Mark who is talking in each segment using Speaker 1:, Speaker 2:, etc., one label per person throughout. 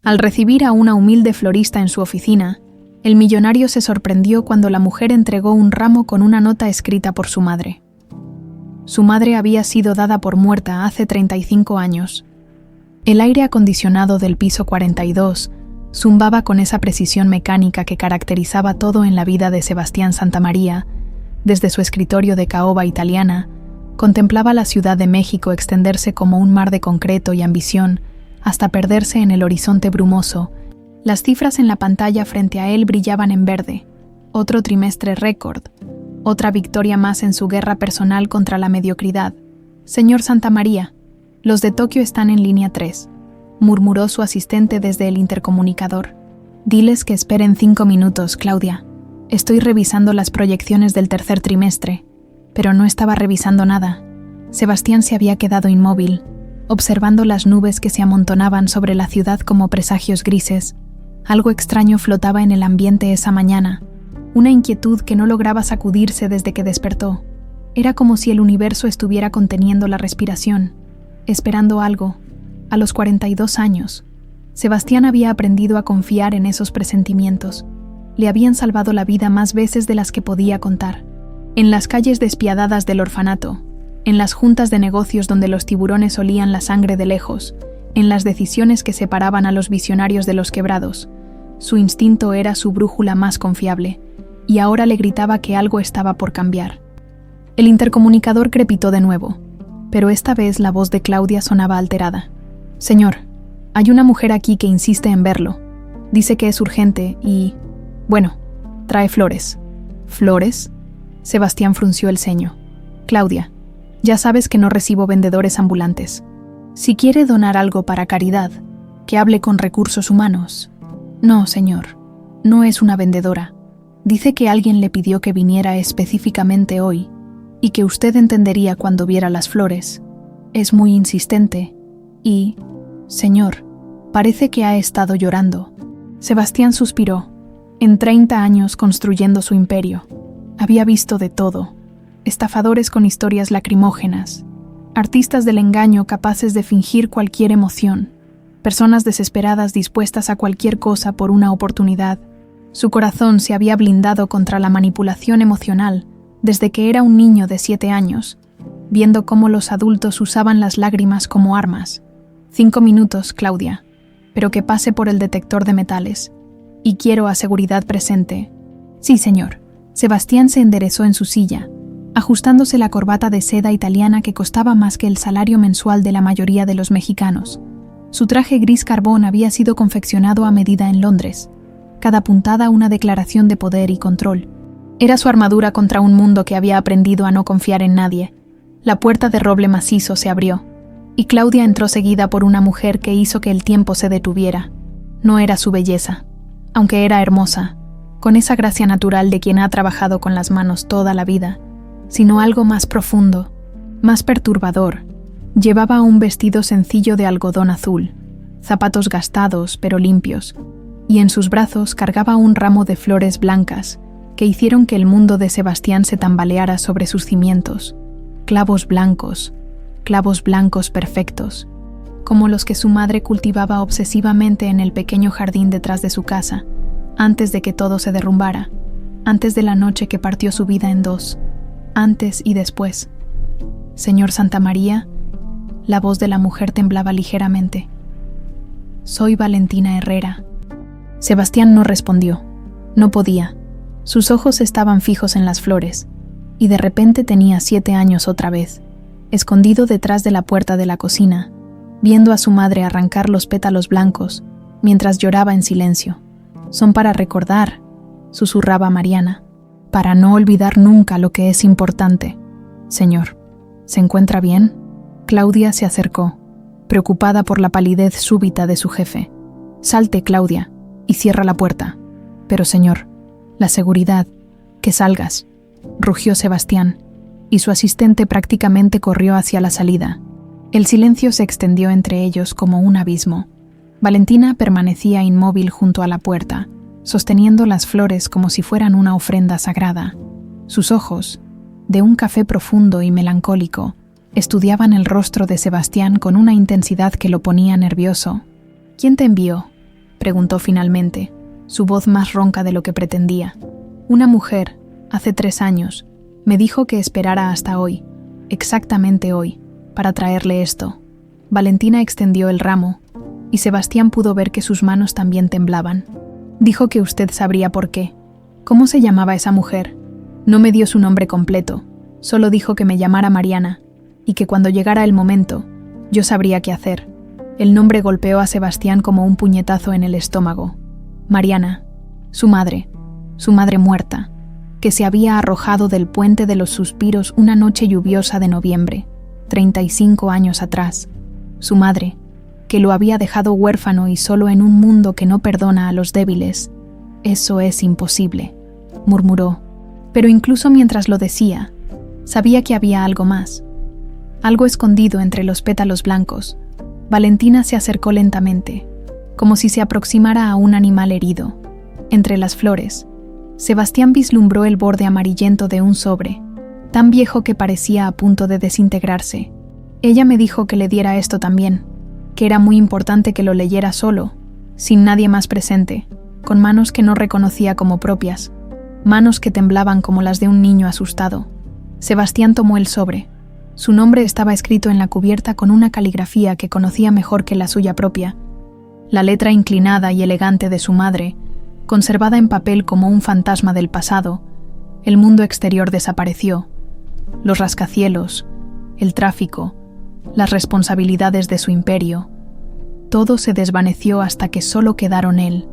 Speaker 1: Al recibir a una humilde florista en su oficina, el millonario se sorprendió cuando la mujer entregó un ramo con una nota escrita por su madre. Su madre había sido dada por muerta hace 35 años. El aire acondicionado del piso 42 zumbaba con esa precisión mecánica que caracterizaba todo en la vida de Sebastián Santamaría. Desde su escritorio de caoba italiana, contemplaba la Ciudad de México extenderse como un mar de concreto y ambición, hasta perderse en el horizonte brumoso. Las cifras en la pantalla frente a él brillaban en verde. Otro trimestre récord, otra victoria más en su guerra personal contra la mediocridad. Señor Santamaría, los de Tokio están en línea 3, murmuró su asistente desde el intercomunicador. Diles que esperen 5 minutos, Claudia. Estoy revisando las proyecciones del tercer trimestre, pero no estaba revisando nada. Sebastián se había quedado inmóvil, observando las nubes que se amontonaban sobre la ciudad como presagios grises. Algo extraño flotaba en el ambiente esa mañana, una inquietud que no lograba sacudirse desde que despertó. Era como si el universo estuviera conteniendo la respiración, esperando algo. A los 42 años, Sebastián había aprendido a confiar en esos presentimientos. Le habían salvado la vida más veces de las que podía contar. En las calles despiadadas del orfanato, en las juntas de negocios donde los tiburones olían la sangre de lejos, en las decisiones que separaban a los visionarios de los quebrados. Su instinto era su brújula más confiable, y ahora le gritaba que algo estaba por cambiar. El intercomunicador crepitó de nuevo, pero esta vez la voz de Claudia sonaba alterada. Señor, hay una mujer aquí que insiste en verlo. Dice que es urgente y... bueno, trae flores. ¿Flores? Sebastián frunció el ceño. Claudia, ya sabes que no recibo vendedores ambulantes. Si quiere donar algo para caridad, que hable con recursos humanos. No, señor, no es una vendedora. Dice que alguien le pidió que viniera específicamente hoy y que usted entendería cuando viera las flores. Es muy insistente y, señor, parece que ha estado llorando. Sebastián suspiró. En 30 años construyendo su imperio, había visto de todo. Estafadores con historias lacrimógenas, artistas del engaño capaces de fingir cualquier emoción, personas desesperadas dispuestas a cualquier cosa por una oportunidad. Su corazón se había blindado contra la manipulación emocional desde que era un niño de 7 años, viendo cómo los adultos usaban las lágrimas como armas. 5 minutos, Claudia, pero que pase por el detector de metales. Y quiero a seguridad presente. Sí, señor. Sebastián se enderezó en su silla, ajustándose la corbata de seda italiana que costaba más que el salario mensual de la mayoría de los mexicanos. Su traje gris carbón había sido confeccionado a medida en Londres, cada puntada una declaración de poder y control. Era su armadura contra un mundo que había aprendido a no confiar en nadie. La puerta de roble macizo se abrió, y Claudia entró seguida por una mujer que hizo que el tiempo se detuviera. No era su belleza, aunque era hermosa, con esa gracia natural de quien ha trabajado con las manos toda la vida, sino algo más profundo, más perturbador. Llevaba un vestido sencillo de algodón azul, zapatos gastados pero limpios, y en sus brazos cargaba un ramo de flores blancas que hicieron que el mundo de Sebastián se tambaleara sobre sus cimientos. Clavos blancos perfectos, como los que su madre cultivaba obsesivamente en el pequeño jardín detrás de su casa, antes de que todo se derrumbara, antes de la noche que partió su vida en dos, antes y después. Señor Santamaría, la voz de la mujer temblaba ligeramente. Soy Valentina Herrera. Sebastián no respondió. No podía. Sus ojos estaban fijos en las flores, y de repente tenía 7 años otra vez, escondido detrás de la puerta de la cocina, viendo a su madre arrancar los pétalos blancos, mientras lloraba en silencio. Son para recordar, susurraba Mariana, para no olvidar nunca lo que es importante. Señor, ¿se encuentra bien? Claudia se acercó, preocupada por la palidez súbita de su jefe. Salte, Claudia, y cierra la puerta. Pero señor, la seguridad, que salgas, rugió Sebastián, y su asistente prácticamente corrió hacia la salida. El silencio se extendió entre ellos como un abismo. Valentina permanecía inmóvil junto a la puerta, sosteniendo las flores como si fueran una ofrenda sagrada. Sus ojos, de un café profundo y melancólico, estudiaban el rostro de Sebastián con una intensidad que lo ponía nervioso. ¿Quién te envió? preguntó finalmente, su voz más ronca de lo que pretendía. Una mujer, hace 3 años, me dijo que esperara hasta hoy, exactamente hoy, para traerle esto. Valentina extendió el ramo, y Sebastián pudo ver que sus manos también temblaban. Dijo que usted sabría por qué. ¿Cómo se llamaba esa mujer? No me dio su nombre completo, solo dijo que me llamara Mariana, y que cuando llegara el momento, yo sabría qué hacer. El nombre golpeó a Sebastián como un puñetazo en el estómago. Mariana, su madre muerta, que se había arrojado del puente de los suspiros una noche lluviosa de noviembre, 35 años atrás. Su madre, que lo había dejado huérfano y solo en un mundo que no perdona a los débiles. Eso es imposible, murmuró, pero incluso mientras lo decía, sabía que había algo más. Algo escondido entre los pétalos blancos. Valentina se acercó lentamente, como si se aproximara a un animal herido. Entre las flores, Sebastián vislumbró el borde amarillento de un sobre, tan viejo que parecía a punto de desintegrarse. Ella me dijo que le diera esto también, que era muy importante que lo leyera solo, sin nadie más presente, con manos que no reconocía como propias, manos que temblaban como las de un niño asustado. Sebastián tomó el sobre. Su nombre estaba escrito en la cubierta con una caligrafía que conocía mejor que la suya propia. La letra inclinada y elegante de su madre, conservada en papel como un fantasma del pasado. El mundo exterior desapareció. Los rascacielos, el tráfico, las responsabilidades de su imperio. Todo se desvaneció hasta que solo quedaron él,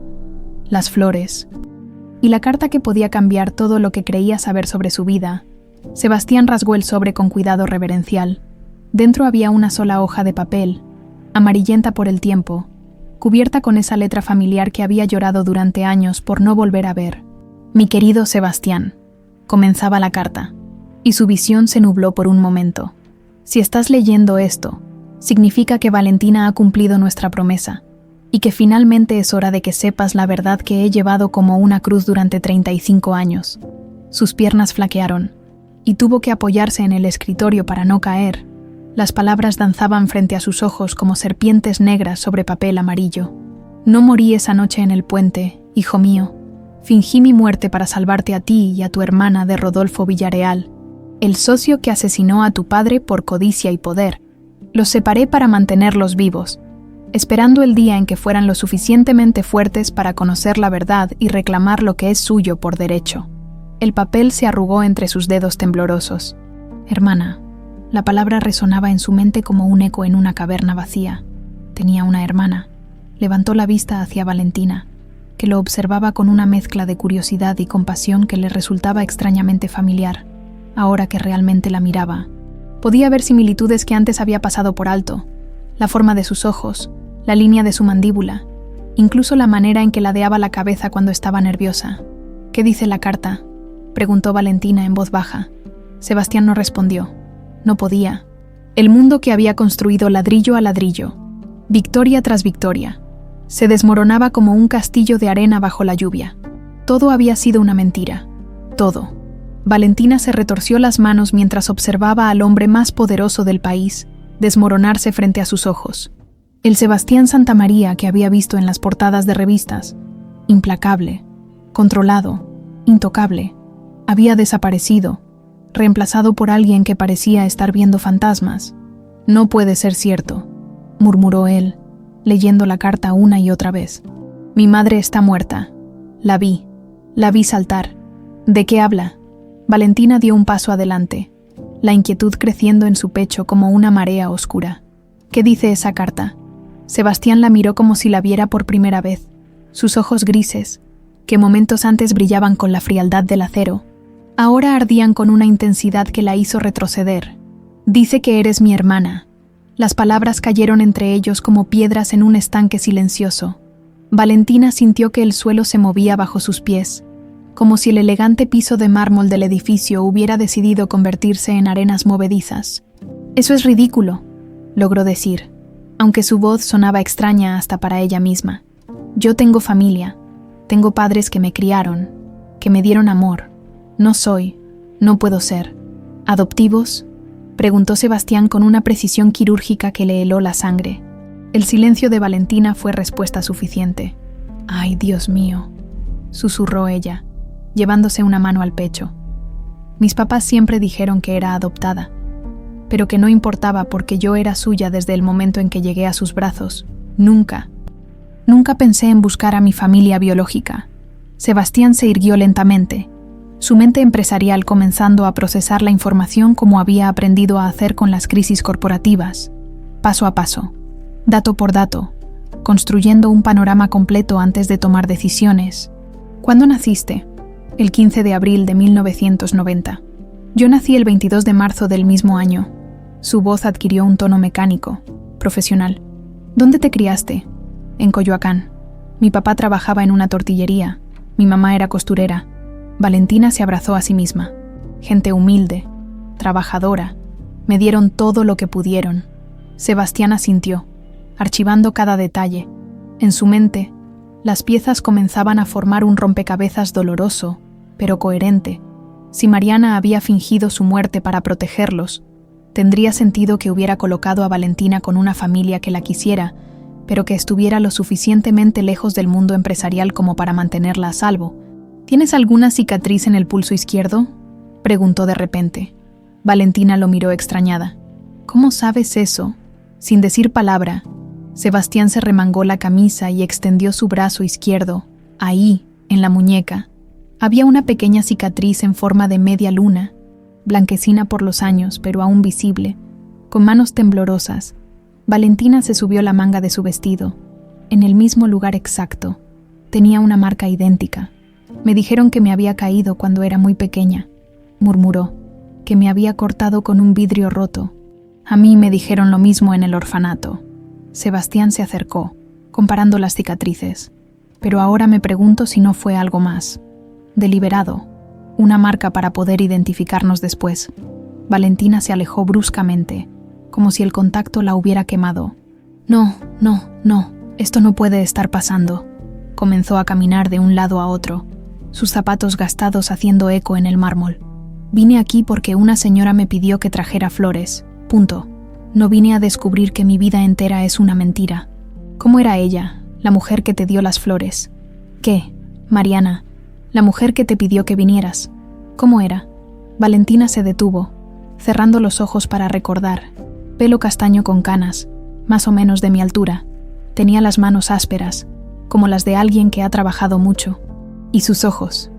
Speaker 1: las flores, y la carta que podía cambiar todo lo que creía saber sobre su vida. Sebastián rasgó el sobre con cuidado reverencial. Dentro había una sola hoja de papel, amarillenta por el tiempo, cubierta con esa letra familiar que había llorado durante años por no volver a ver. «Mi querido Sebastián», comenzaba la carta, y su visión se nubló por un momento. «Si estás leyendo esto, significa que Valentina ha cumplido nuestra promesa, y que finalmente es hora de que sepas la verdad que he llevado como una cruz durante 35 años». Sus piernas flaquearon, y tuvo que apoyarse en el escritorio para no caer. Las palabras danzaban frente a sus ojos como serpientes negras sobre papel amarillo. «No morí esa noche en el puente, hijo mío. Fingí mi muerte para salvarte a ti y a tu hermana de Rodolfo Villareal, el socio que asesinó a tu padre por codicia y poder. Los separé para mantenerlos vivos, esperando el día en que fueran lo suficientemente fuertes para conocer la verdad y reclamar lo que es suyo por derecho». El papel se arrugó entre sus dedos temblorosos. «Hermana». La palabra resonaba en su mente como un eco en una caverna vacía. Tenía una hermana. Levantó la vista hacia Valentina, que lo observaba con una mezcla de curiosidad y compasión que le resultaba extrañamente familiar. Ahora que realmente la miraba, podía ver similitudes que antes había pasado por alto: la forma de sus ojos, la línea de su mandíbula, incluso la manera en que ladeaba la cabeza cuando estaba nerviosa. «¿Qué dice la carta?», preguntó Valentina en voz baja. Sebastián no respondió. No podía. El mundo que había construido ladrillo a ladrillo, victoria tras victoria, se desmoronaba como un castillo de arena bajo la lluvia. Todo había sido una mentira. Todo. Valentina se retorció las manos mientras observaba al hombre más poderoso del país desmoronarse frente a sus ojos. El Sebastián Santamaría que había visto en las portadas de revistas, implacable, controlado, intocable, había desaparecido, reemplazado por alguien que parecía estar viendo fantasmas. «No puede ser cierto», murmuró él, leyendo la carta una y otra vez. «Mi madre está muerta. La vi saltar». «¿De qué habla?». Valentina dio un paso adelante, la inquietud creciendo en su pecho como una marea oscura. «¿Qué dice esa carta?». Sebastián la miró como si la viera por primera vez. Sus ojos grises, que momentos antes brillaban con la frialdad del acero, ahora ardían con una intensidad que la hizo retroceder. «Dice que eres mi hermana». Las palabras cayeron entre ellos como piedras en un estanque silencioso. Valentina sintió que el suelo se movía bajo sus pies, como si el elegante piso de mármol del edificio hubiera decidido convertirse en arenas movedizas. «Eso es ridículo», logró decir, aunque su voz sonaba extraña hasta para ella misma. «Yo tengo familia, tengo padres que me criaron, que me dieron amor. No puedo ser». «¿Adoptivos?», preguntó Sebastián con una precisión quirúrgica que le heló la sangre. El silencio de Valentina fue respuesta suficiente. «Ay, Dios mío», susurró ella, llevándose una mano al pecho. Mis papás siempre dijeron que era adoptada, pero que no importaba porque yo era suya desde el momento en que llegué a sus brazos. Nunca pensé en buscar a mi familia biológica. Sebastián se irguió lentamente, su mente empresarial comenzando a procesar la información como había aprendido a hacer con las crisis corporativas, paso a paso, dato por dato, construyendo un panorama completo antes de tomar decisiones. ¿Cuándo naciste? El 15 de abril de 1990. Yo nací el 22 de marzo del mismo año. Su voz adquirió un tono mecánico, profesional. ¿Dónde te criaste? En Coyoacán. Mi papá trabajaba en una tortillería. Mi mamá era costurera. Valentina se abrazó a sí misma. Gente humilde, trabajadora. Me dieron todo lo que pudieron. Sebastián asintió, archivando cada detalle. En su mente, las piezas comenzaban a formar un rompecabezas doloroso, pero coherente. Si Mariana había fingido su muerte para protegerlos, tendría sentido que hubiera colocado a Valentina con una familia que la quisiera, pero que estuviera lo suficientemente lejos del mundo empresarial como para mantenerla a salvo. ¿Tienes alguna cicatriz en el pulso izquierdo?, preguntó de repente. Valentina lo miró extrañada. ¿Cómo sabes eso? Sin decir palabra, Sebastián se remangó la camisa y extendió su brazo izquierdo. Ahí, en la muñeca, había una pequeña cicatriz en forma de media luna, blanquecina por los años, pero aún visible. Con manos temblorosas, Valentina se subió la manga de su vestido, en el mismo lugar exacto. Tenía una marca idéntica. Me dijeron que me había caído cuando era muy pequeña, murmuró, que me había cortado con un vidrio roto. A mí me dijeron lo mismo en el orfanato. Sebastián se acercó, comparando las cicatrices, pero ahora me pregunto si no fue algo más. Deliberado, una marca para poder identificarnos después. Valentina se alejó bruscamente, como si el contacto la hubiera quemado. No, esto no puede estar pasando. Comenzó a caminar de un lado a otro, sus zapatos gastados haciendo eco en el mármol. Vine aquí porque una señora me pidió que trajera flores. Punto. No vine a descubrir que mi vida entera es una mentira. ¿Cómo era ella, la mujer que te dio las flores? ¿Qué? Mariana, la mujer que te pidió que vinieras. ¿Cómo era? Valentina se detuvo, cerrando los ojos para recordar. Pelo castaño con canas, más o menos de mi altura. Tenía las manos ásperas, como las de alguien que ha trabajado mucho. Y sus ojos.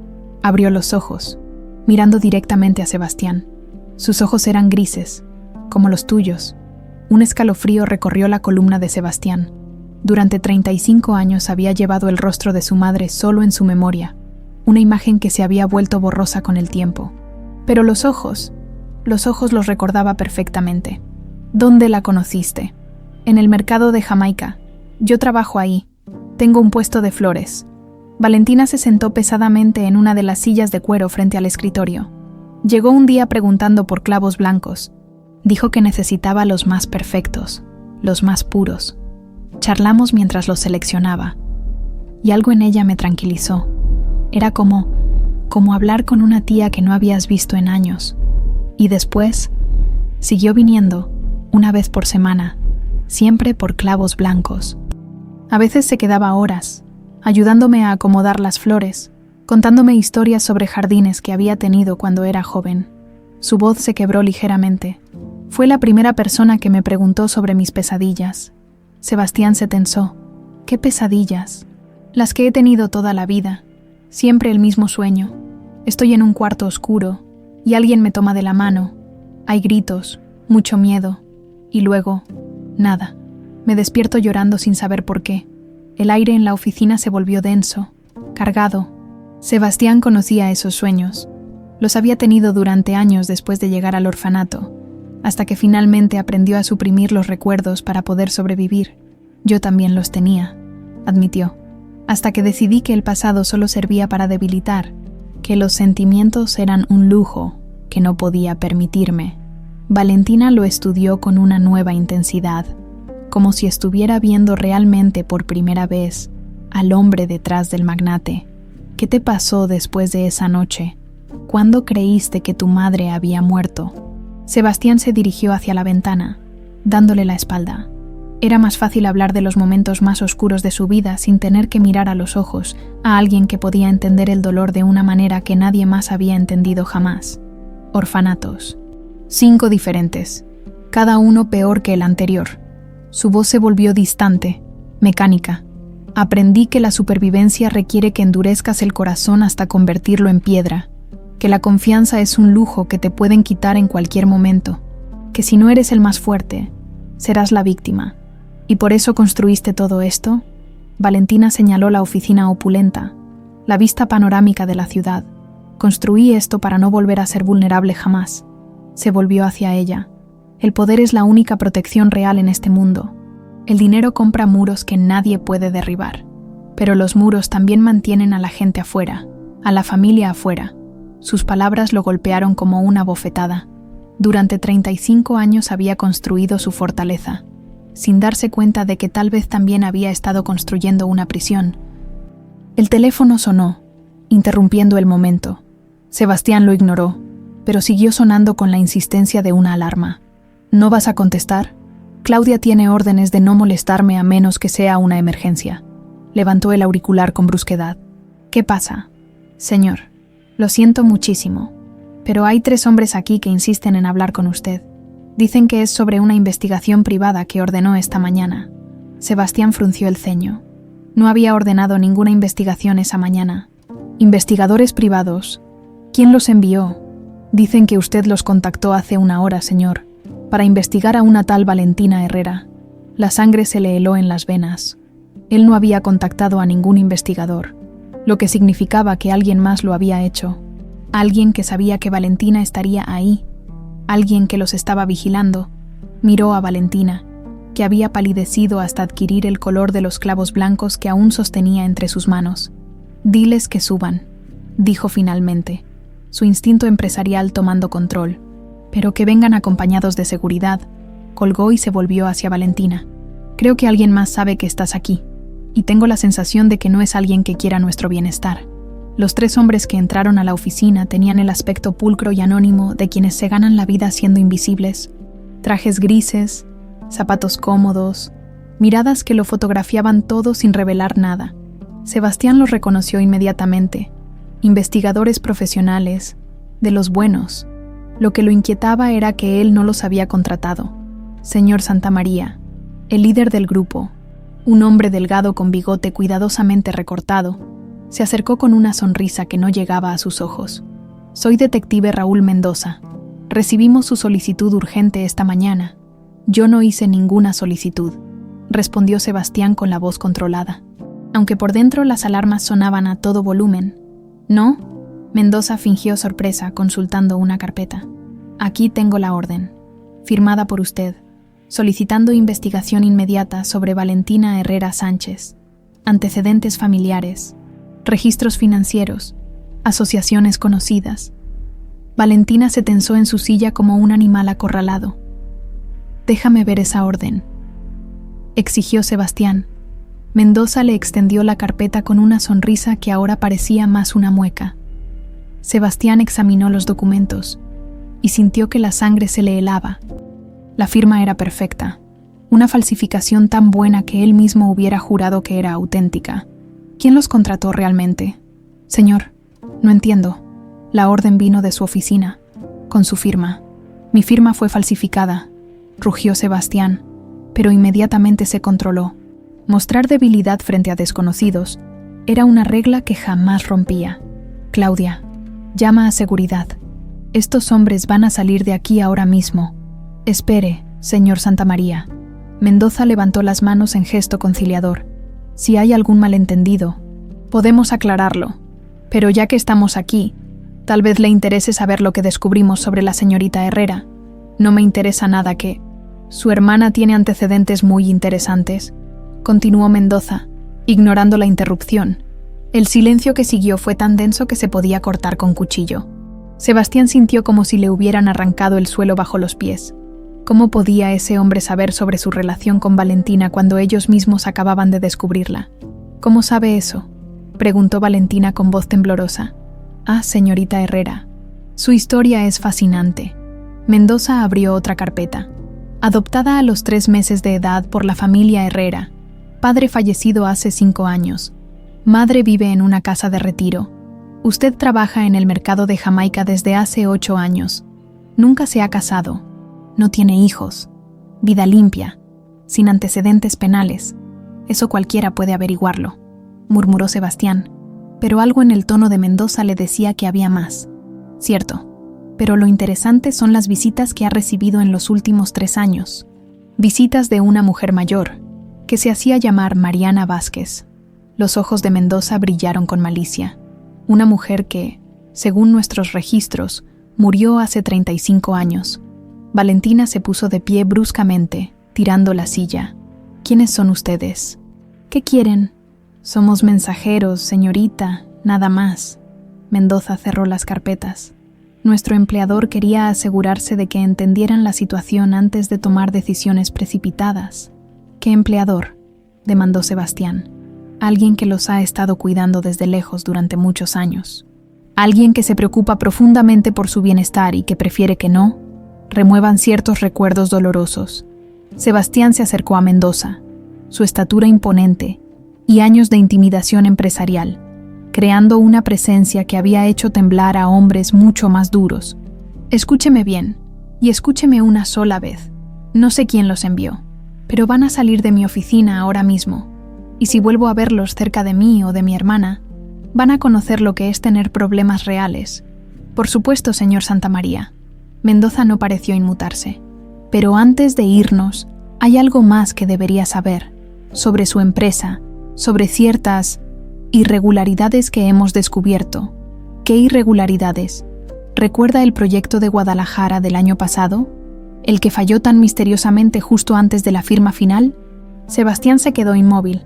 Speaker 1: Abrió los ojos, mirando directamente a Sebastián. Sus ojos eran grises, como los tuyos. Un escalofrío recorrió la columna de Sebastián. Durante 35 años había llevado el rostro de su madre solo en su memoria, una imagen que se había vuelto borrosa con el tiempo. Pero los ojos los recordaba perfectamente. ¿Dónde la conociste? En el mercado de Jamaica. Yo trabajo ahí. Tengo un puesto de flores. Valentina se sentó pesadamente en una de las sillas de cuero frente al escritorio. Llegó un día preguntando por clavos blancos. Dijo que necesitaba los más perfectos, los más puros. Charlamos mientras los seleccionaba, y algo en ella me tranquilizó. Era como hablar con una tía que no habías visto en años. Y después, siguió viniendo, una vez por semana, siempre por clavos blancos. A veces se quedaba horas, ayudándome a acomodar las flores, contándome historias sobre jardines que había tenido cuando era joven. Su voz se quebró ligeramente. Fue la primera persona que me preguntó sobre mis pesadillas. Sebastián se tensó. ¿Qué pesadillas? Las que he tenido toda la vida. Siempre el mismo sueño. Estoy en un cuarto oscuro y alguien me toma de la mano. Hay gritos, mucho miedo. Y luego, nada. Me despierto llorando sin saber por qué. El aire en la oficina se volvió denso, cargado. Sebastián conocía esos sueños. Los había tenido durante años después de llegar al orfanato, hasta que finalmente aprendió a suprimir los recuerdos para poder sobrevivir. Yo también los tenía, admitió, hasta que decidí que el pasado solo servía para debilitar, que los sentimientos eran un lujo que no podía permitirme. Valentina lo estudió con una nueva intensidad, como si estuviera viendo realmente por primera vez al hombre detrás del magnate. ¿Qué te pasó después de esa noche? ¿Cuándo creíste que tu madre había muerto? Sebastián se dirigió hacia la ventana, dándole la espalda. Era más fácil hablar de los momentos más oscuros de su vida sin tener que mirar a los ojos a alguien que podía entender el dolor de una manera que nadie más había entendido jamás. Orfanatos. 5 diferentes, cada uno peor que el anterior. Su voz se volvió distante, mecánica. Aprendí que la supervivencia requiere que endurezcas el corazón hasta convertirlo en piedra, que la confianza es un lujo que te pueden quitar en cualquier momento, que si no eres el más fuerte, serás la víctima. ¿Y por eso construiste todo esto? Valentina señaló la oficina opulenta, la vista panorámica de la ciudad. Construí esto para no volver a ser vulnerable jamás. Se volvió hacia ella. El poder es la única protección real en este mundo. El dinero compra muros que nadie puede derribar. Pero los muros también mantienen a la gente afuera, a la familia afuera. Sus palabras lo golpearon como una bofetada. Durante 35 años había construido su fortaleza, sin darse cuenta de que tal vez también había estado construyendo una prisión. El teléfono sonó, interrumpiendo el momento. Sebastián lo ignoró, pero siguió sonando con la insistencia de una alarma. ¿No vas a contestar? Claudia tiene órdenes de no molestarme a menos que sea una emergencia. Levantó el auricular con brusquedad. ¿Qué pasa? Señor, lo siento muchísimo, pero hay 3 hombres aquí que insisten en hablar con usted. Dicen que es sobre una investigación privada que ordenó esta mañana. Sebastián frunció el ceño. No había ordenado ninguna investigación esa mañana. ¿Investigadores privados? ¿Quién los envió? Dicen que usted los contactó hace 1 hora, señor, para investigar a una tal Valentina Herrera. La sangre se le heló en las venas. Él no había contactado a ningún investigador, lo que significaba que alguien más lo había hecho. Alguien que sabía que Valentina estaría ahí. Alguien que los estaba vigilando. Miró a Valentina, que había palidecido hasta adquirir el color de los clavos blancos que aún sostenía entre sus manos. «Diles que suban», dijo finalmente, su instinto empresarial tomando control. «Pero que vengan acompañados de seguridad», colgó y se volvió hacia Valentina. «Creo que alguien más sabe que estás aquí, y tengo la sensación de que no es alguien que quiera nuestro bienestar». Los 3 hombres que entraron a la oficina tenían el aspecto pulcro y anónimo de quienes se ganan la vida siendo invisibles. Trajes grises, zapatos cómodos, miradas que lo fotografiaban todo sin revelar nada. Sebastián los reconoció inmediatamente. Investigadores profesionales, de los buenos. Lo que lo inquietaba era que él no los había contratado. Señor Santamaría, el líder del grupo, un hombre delgado con bigote cuidadosamente recortado, se acercó con una sonrisa que no llegaba a sus ojos. «Soy detective Raúl Mendoza. Recibimos su solicitud urgente esta mañana». «Yo no hice ninguna solicitud», respondió Sebastián con la voz controlada, aunque por dentro las alarmas sonaban a todo volumen. «¿No?» Mendoza fingió sorpresa consultando una carpeta. «Aquí tengo la orden, firmada por usted, solicitando investigación inmediata sobre Valentina Herrera Sánchez, antecedentes familiares, registros financieros, asociaciones conocidas». Valentina se tensó en su silla como un animal acorralado. «Déjame ver esa orden», exigió Sebastián. Mendoza le extendió la carpeta con una sonrisa que ahora parecía más una mueca. Sebastián examinó los documentos y sintió que la sangre se le helaba. La firma era perfecta, una falsificación tan buena que él mismo hubiera jurado que era auténtica. ¿Quién los contrató realmente? «Señor, no entiendo. La orden vino de su oficina, con su firma. Mi firma fue falsificada», rugió Sebastián, pero inmediatamente se controló. Mostrar debilidad frente a desconocidos era una regla que jamás rompía. «Claudia, llama a seguridad. Estos hombres van a salir de aquí ahora mismo». «Espere, señor Santamaría». Mendoza levantó las manos en gesto conciliador. «Si hay algún malentendido, podemos aclararlo. Pero ya que estamos aquí, tal vez le interese saber lo que descubrimos sobre la señorita Herrera. No me interesa nada que... Su hermana tiene antecedentes muy interesantes», continuó Mendoza, ignorando la interrupción. El silencio que siguió fue tan denso que se podía cortar con cuchillo. Sebastián sintió como si le hubieran arrancado el suelo bajo los pies. ¿Cómo podía ese hombre saber sobre su relación con Valentina cuando ellos mismos acababan de descubrirla? «¿Cómo sabe eso?», preguntó Valentina con voz temblorosa. «Ah, señorita Herrera, su historia es fascinante». Mendoza abrió otra carpeta. Adoptada a los 3 meses de edad por la familia Herrera, padre fallecido hace 5 años. Madre vive en una casa de retiro. Usted trabaja en el mercado de Jamaica desde hace 8 años. Nunca se ha casado. No tiene hijos. Vida limpia, sin antecedentes penales. Eso cualquiera puede averiguarlo, murmuró Sebastián, pero algo en el tono de Mendoza le decía que había más. Cierto, pero lo interesante son las visitas que ha recibido en los últimos 3 años. Visitas de una mujer mayor, que se hacía llamar Mariana Vázquez. Los ojos de Mendoza brillaron con malicia. Una mujer que, según nuestros registros, murió hace 35 años. Valentina se puso de pie bruscamente, tirando la silla. ¿Quiénes son ustedes? ¿Qué quieren? Somos mensajeros, señorita, nada más. Mendoza cerró las carpetas. Nuestro empleador quería asegurarse de que entendieran la situación antes de tomar decisiones precipitadas. ¿Qué empleador?, demandó Sebastián. Alguien que los ha estado cuidando desde lejos durante muchos años. Alguien que se preocupa profundamente por su bienestar y que prefiere que no remuevan ciertos recuerdos dolorosos. Sebastián se acercó a Mendoza, su estatura imponente y años de intimidación empresarial, creando una presencia que había hecho temblar a hombres mucho más duros. Escúcheme bien, y escúcheme una sola vez. No sé quién los envió, pero van a salir de mi oficina ahora mismo. Y si vuelvo a verlos cerca de mí o de mi hermana, van a conocer lo que es tener problemas reales. Por supuesto, señor Santamaría. Mendoza no pareció inmutarse. Pero antes de irnos, hay algo más que debería saber, sobre su empresa, sobre ciertas irregularidades que hemos descubierto. ¿Qué irregularidades? ¿Recuerda el proyecto de Guadalajara del año pasado? ¿El que falló tan misteriosamente justo antes de la firma final? Sebastián se quedó inmóvil.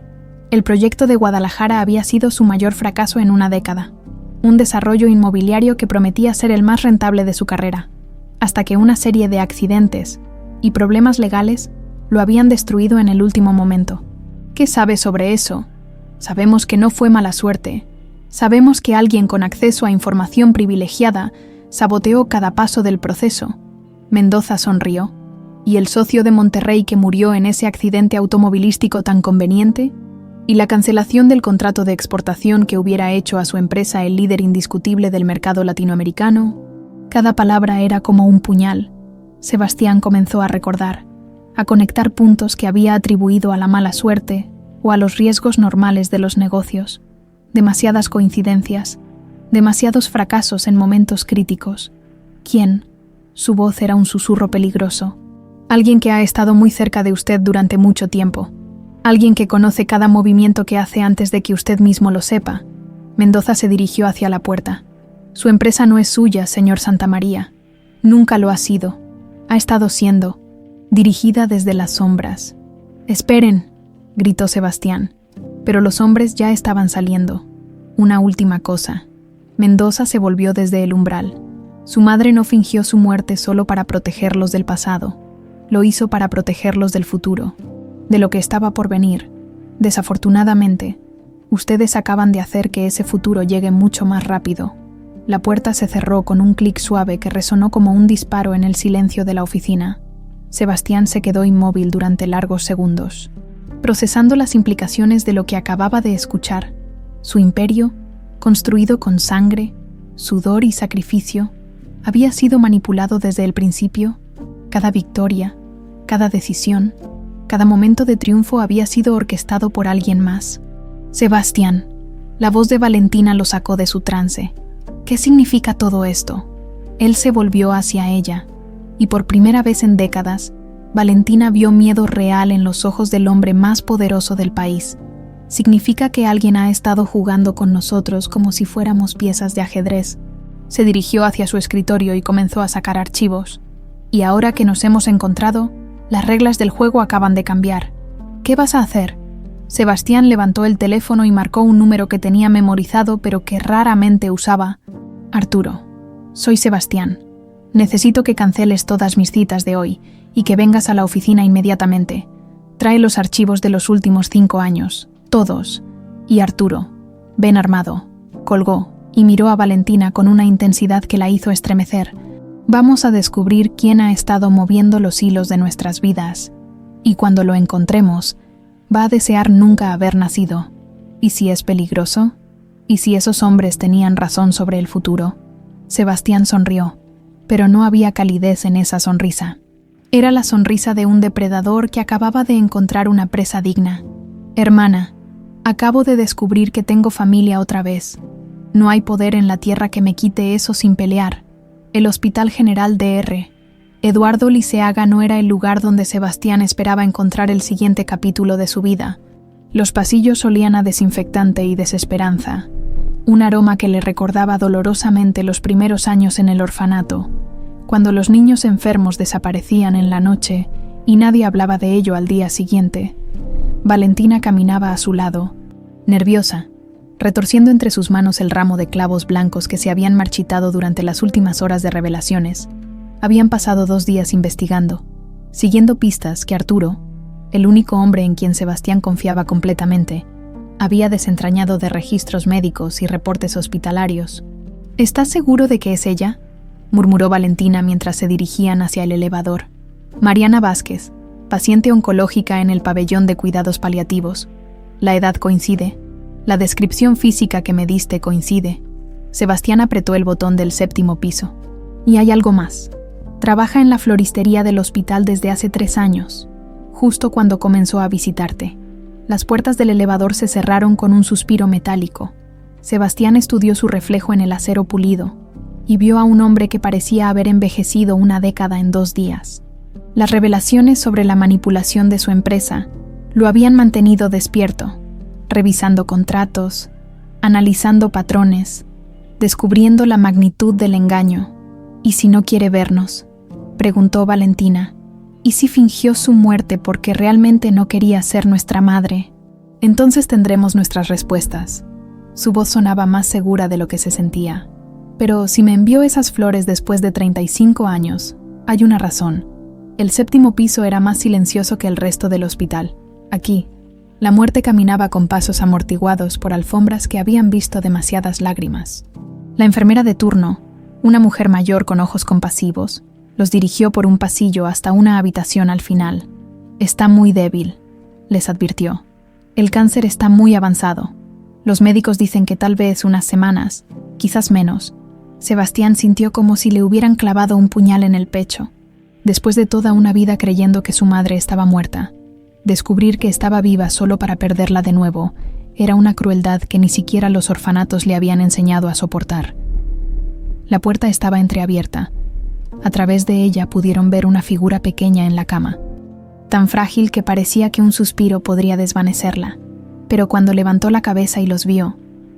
Speaker 1: El proyecto de Guadalajara había sido su mayor fracaso en una década, un desarrollo inmobiliario que prometía ser el más rentable de su carrera, hasta que una serie de accidentes y problemas legales lo habían destruido en el último momento. ¿Qué sabe sobre eso? Sabemos que no fue mala suerte. Sabemos que alguien con acceso a información privilegiada saboteó cada paso del proceso. Mendoza sonrió. ¿Y el socio de Monterrey que murió en ese accidente automovilístico tan conveniente? ¿Y la cancelación del contrato de exportación que hubiera hecho a su empresa el líder indiscutible del mercado latinoamericano? Cada palabra era como un puñal. Sebastián comenzó a recordar, a conectar puntos que había atribuido a la mala suerte o a los riesgos normales de los negocios. Demasiadas coincidencias, demasiados fracasos en momentos críticos. ¿Quién? Su voz era un susurro peligroso. Alguien que ha estado muy cerca de usted durante mucho tiempo. Alguien que conoce cada movimiento que hace antes de que usted mismo lo sepa. Mendoza se dirigió hacia la puerta. Su empresa no es suya, señor Santamaría. Nunca lo ha sido. Ha estado siendo dirigida desde las sombras. «Esperen», gritó Sebastián. Pero los hombres ya estaban saliendo. Una última cosa. Mendoza se volvió desde el umbral. Su madre no fingió su muerte solo para protegerlos del pasado. Lo hizo para protegerlos del futuro, de lo que estaba por venir. Desafortunadamente, ustedes acaban de hacer que ese futuro llegue mucho más rápido. La puerta se cerró con un clic suave que resonó como un disparo en el silencio de la oficina. Sebastián se quedó inmóvil durante largos segundos, procesando las implicaciones de lo que acababa de escuchar. Su imperio, construido con sangre, sudor y sacrificio, había sido manipulado desde el principio. Cada victoria, cada decisión, cada momento de triunfo había sido orquestado por alguien más. Sebastián, la voz de Valentina lo sacó de su trance. ¿Qué significa todo esto? Él se volvió hacia ella, y por primera vez en décadas, Valentina vio miedo real en los ojos del hombre más poderoso del país. Significa que alguien ha estado jugando con nosotros como si fuéramos piezas de ajedrez. Se dirigió hacia su escritorio y comenzó a sacar archivos. Y ahora que nos hemos encontrado, las reglas del juego acaban de cambiar. ¿Qué vas a hacer? Sebastián levantó el teléfono y marcó un número que tenía memorizado pero que raramente usaba. Arturo, soy Sebastián. Necesito que canceles todas mis citas de hoy y que vengas a la oficina inmediatamente. Trae los archivos de los últimos 5 años, todos. Y Arturo, ven armado. Colgó y miró a Valentina con una intensidad que la hizo estremecer. Vamos a descubrir quién ha estado moviendo los hilos de nuestras vidas, y cuando lo encontremos, va a desear nunca haber nacido. ¿Y si es peligroso? ¿Y si esos hombres tenían razón sobre el futuro? Sebastián sonrió, pero no había calidez en esa sonrisa. Era la sonrisa de un depredador que acababa de encontrar una presa digna. Hermana, acabo de descubrir que tengo familia otra vez. No hay poder en la tierra que me quite eso sin pelear. El Hospital General Dr. Eduardo Liceaga no era el lugar donde Sebastián esperaba encontrar el siguiente capítulo de su vida. Los pasillos olían a desinfectante y desesperanza, un aroma que le recordaba dolorosamente los primeros años en el orfanato, cuando los niños enfermos desaparecían en la noche y nadie hablaba de ello al día siguiente. Valentina caminaba a su lado, nerviosa, retorciendo entre sus manos el ramo de clavos blancos que se habían marchitado durante las últimas horas de revelaciones. Habían pasado 2 días investigando, siguiendo pistas que Arturo, el único hombre en quien Sebastián confiaba completamente, había desentrañado de registros médicos y reportes hospitalarios. ¿Estás seguro de que es ella?, murmuró Valentina mientras se dirigían hacia el elevador. Mariana Vázquez, paciente oncológica en el pabellón de cuidados paliativos. La edad coincide. La descripción física que me diste coincide. Sebastián apretó el botón del 7º piso. Y hay algo más. Trabaja en la floristería del hospital desde hace 3 años. Justo cuando comenzó a visitarte. Las puertas del elevador se cerraron con un suspiro metálico. Sebastián estudió su reflejo en el acero pulido y vio a un hombre que parecía haber envejecido 1 década en 2 días. Las revelaciones sobre la manipulación de su empresa lo habían mantenido despierto, revisando contratos, analizando patrones, descubriendo la magnitud del engaño. ¿Y si no quiere vernos?, preguntó Valentina. ¿Y si fingió su muerte porque realmente no quería ser nuestra madre? Entonces tendremos nuestras respuestas. Su voz sonaba más segura de lo que se sentía. Pero si me envió esas flores después de 35 años, hay una razón. El 7º piso era más silencioso que el resto del hospital. Aquí, la muerte caminaba con pasos amortiguados por alfombras que habían visto demasiadas lágrimas. La enfermera de turno, una mujer mayor con ojos compasivos, los dirigió por un pasillo hasta una habitación al final. Está muy débil, les advirtió. El cáncer está muy avanzado. Los médicos dicen que tal vez unas semanas, quizás menos. Sebastián sintió como si le hubieran clavado un puñal en el pecho. Después de toda una vida creyendo que su madre estaba muerta, descubrir que estaba viva solo para perderla de nuevo era una crueldad que ni siquiera los orfanatos le habían enseñado a soportar. La puerta estaba entreabierta. A través de ella pudieron ver una figura pequeña en la cama, tan frágil que parecía que un suspiro podría desvanecerla. Pero cuando levantó la cabeza y los vio,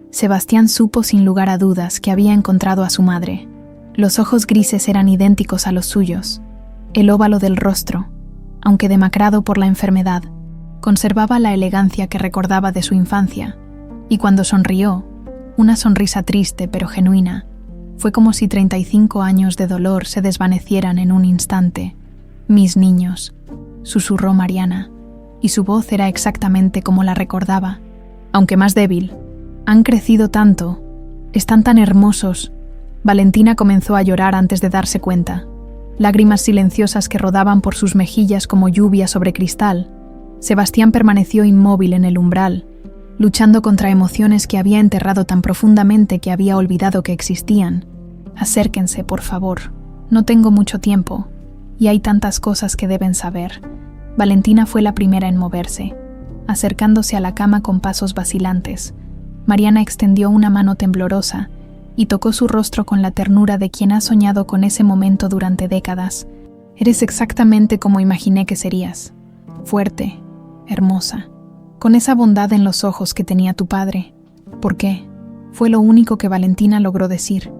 Speaker 1: Sebastián supo sin lugar a dudas que había encontrado a su madre. Los ojos grises eran idénticos a los suyos. El óvalo del rostro, aunque demacrado por la enfermedad, conservaba la elegancia que recordaba de su infancia, y cuando sonrió, una sonrisa triste pero genuina, fue como si 35 años de dolor se desvanecieran en un instante. «Mis niños», susurró Mariana, y su voz era exactamente como la recordaba, aunque más débil. «Han crecido tanto, están tan hermosos». Valentina comenzó a llorar antes de darse cuenta. Lágrimas silenciosas que rodaban por sus mejillas como lluvia sobre cristal. Sebastián permaneció inmóvil en el umbral, luchando contra emociones que había enterrado tan profundamente que había olvidado que existían. «Acérquense, por favor. No tengo mucho tiempo, y hay tantas cosas que deben saber». Valentina fue la primera en moverse, acercándose a la cama con pasos vacilantes. Mariana extendió una mano temblorosa y tocó su rostro con la ternura de quien ha soñado con ese momento durante décadas. «Eres exactamente como imaginé que serías. Fuerte, hermosa, con esa bondad en los ojos que tenía tu padre». «¿Por qué?», fue lo único que Valentina logró decir.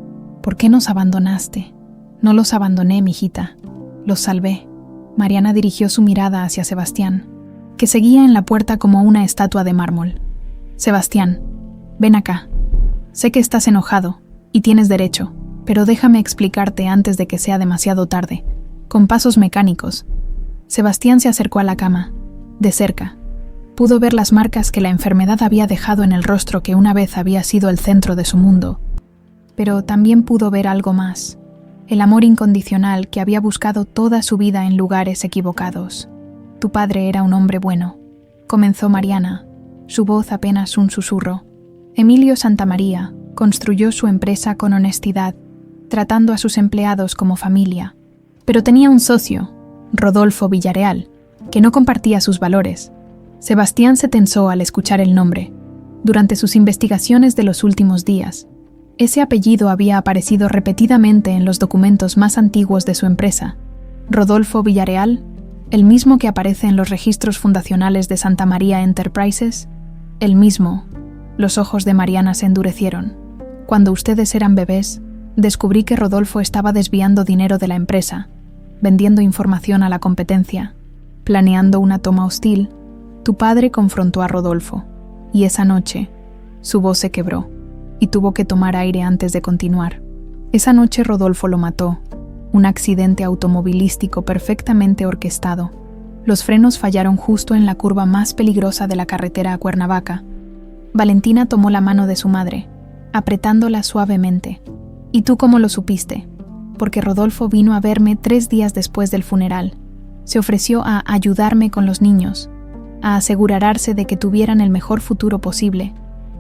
Speaker 1: «¿Por qué nos abandonaste?». «No los abandoné, mijita. Los salvé». Mariana dirigió su mirada hacia Sebastián, que seguía en la puerta como una estatua de mármol. «Sebastián, ven acá. Sé que estás enojado, y tienes derecho, pero déjame explicarte antes de que sea demasiado tarde». Con pasos mecánicos, Sebastián se acercó a la cama. De cerca, pudo ver las marcas que la enfermedad había dejado en el rostro que una vez había sido el centro de su mundo. Pero también pudo ver algo más. el amor incondicional que había buscado toda su vida en lugares equivocados. Tu padre era un hombre bueno, comenzó Mariana, su voz apenas un susurro. Emilio Santamaría construyó su empresa con honestidad, tratando a sus empleados como familia. Pero tenía un socio, Rodolfo Villarreal, que no compartía sus valores. Sebastián se tensó al escuchar el nombre. Durante sus investigaciones de los últimos días, ese apellido había aparecido repetidamente en los documentos más antiguos de su empresa. Rodolfo Villarreal, el mismo que aparece en los registros fundacionales de Santa María Enterprises, el mismo. Los ojos de Mariana se endurecieron. Cuando ustedes eran bebés, descubrí que Rodolfo estaba desviando dinero de la empresa, vendiendo información a la competencia, planeando una toma hostil. Tu padre confrontó a Rodolfo, y esa noche, su voz se quebró, y tuvo que tomar aire antes de continuar. Esa noche Rodolfo lo mató, un accidente automovilístico perfectamente orquestado. Los frenos fallaron justo en la curva más peligrosa de la carretera a Cuernavaca. Valentina tomó la mano de su madre, apretándola suavemente. ¿Y tú cómo lo supiste? Porque Rodolfo vino a verme 3 días después del funeral. Se ofreció a ayudarme con los niños, a asegurarse de que tuvieran el mejor futuro posible,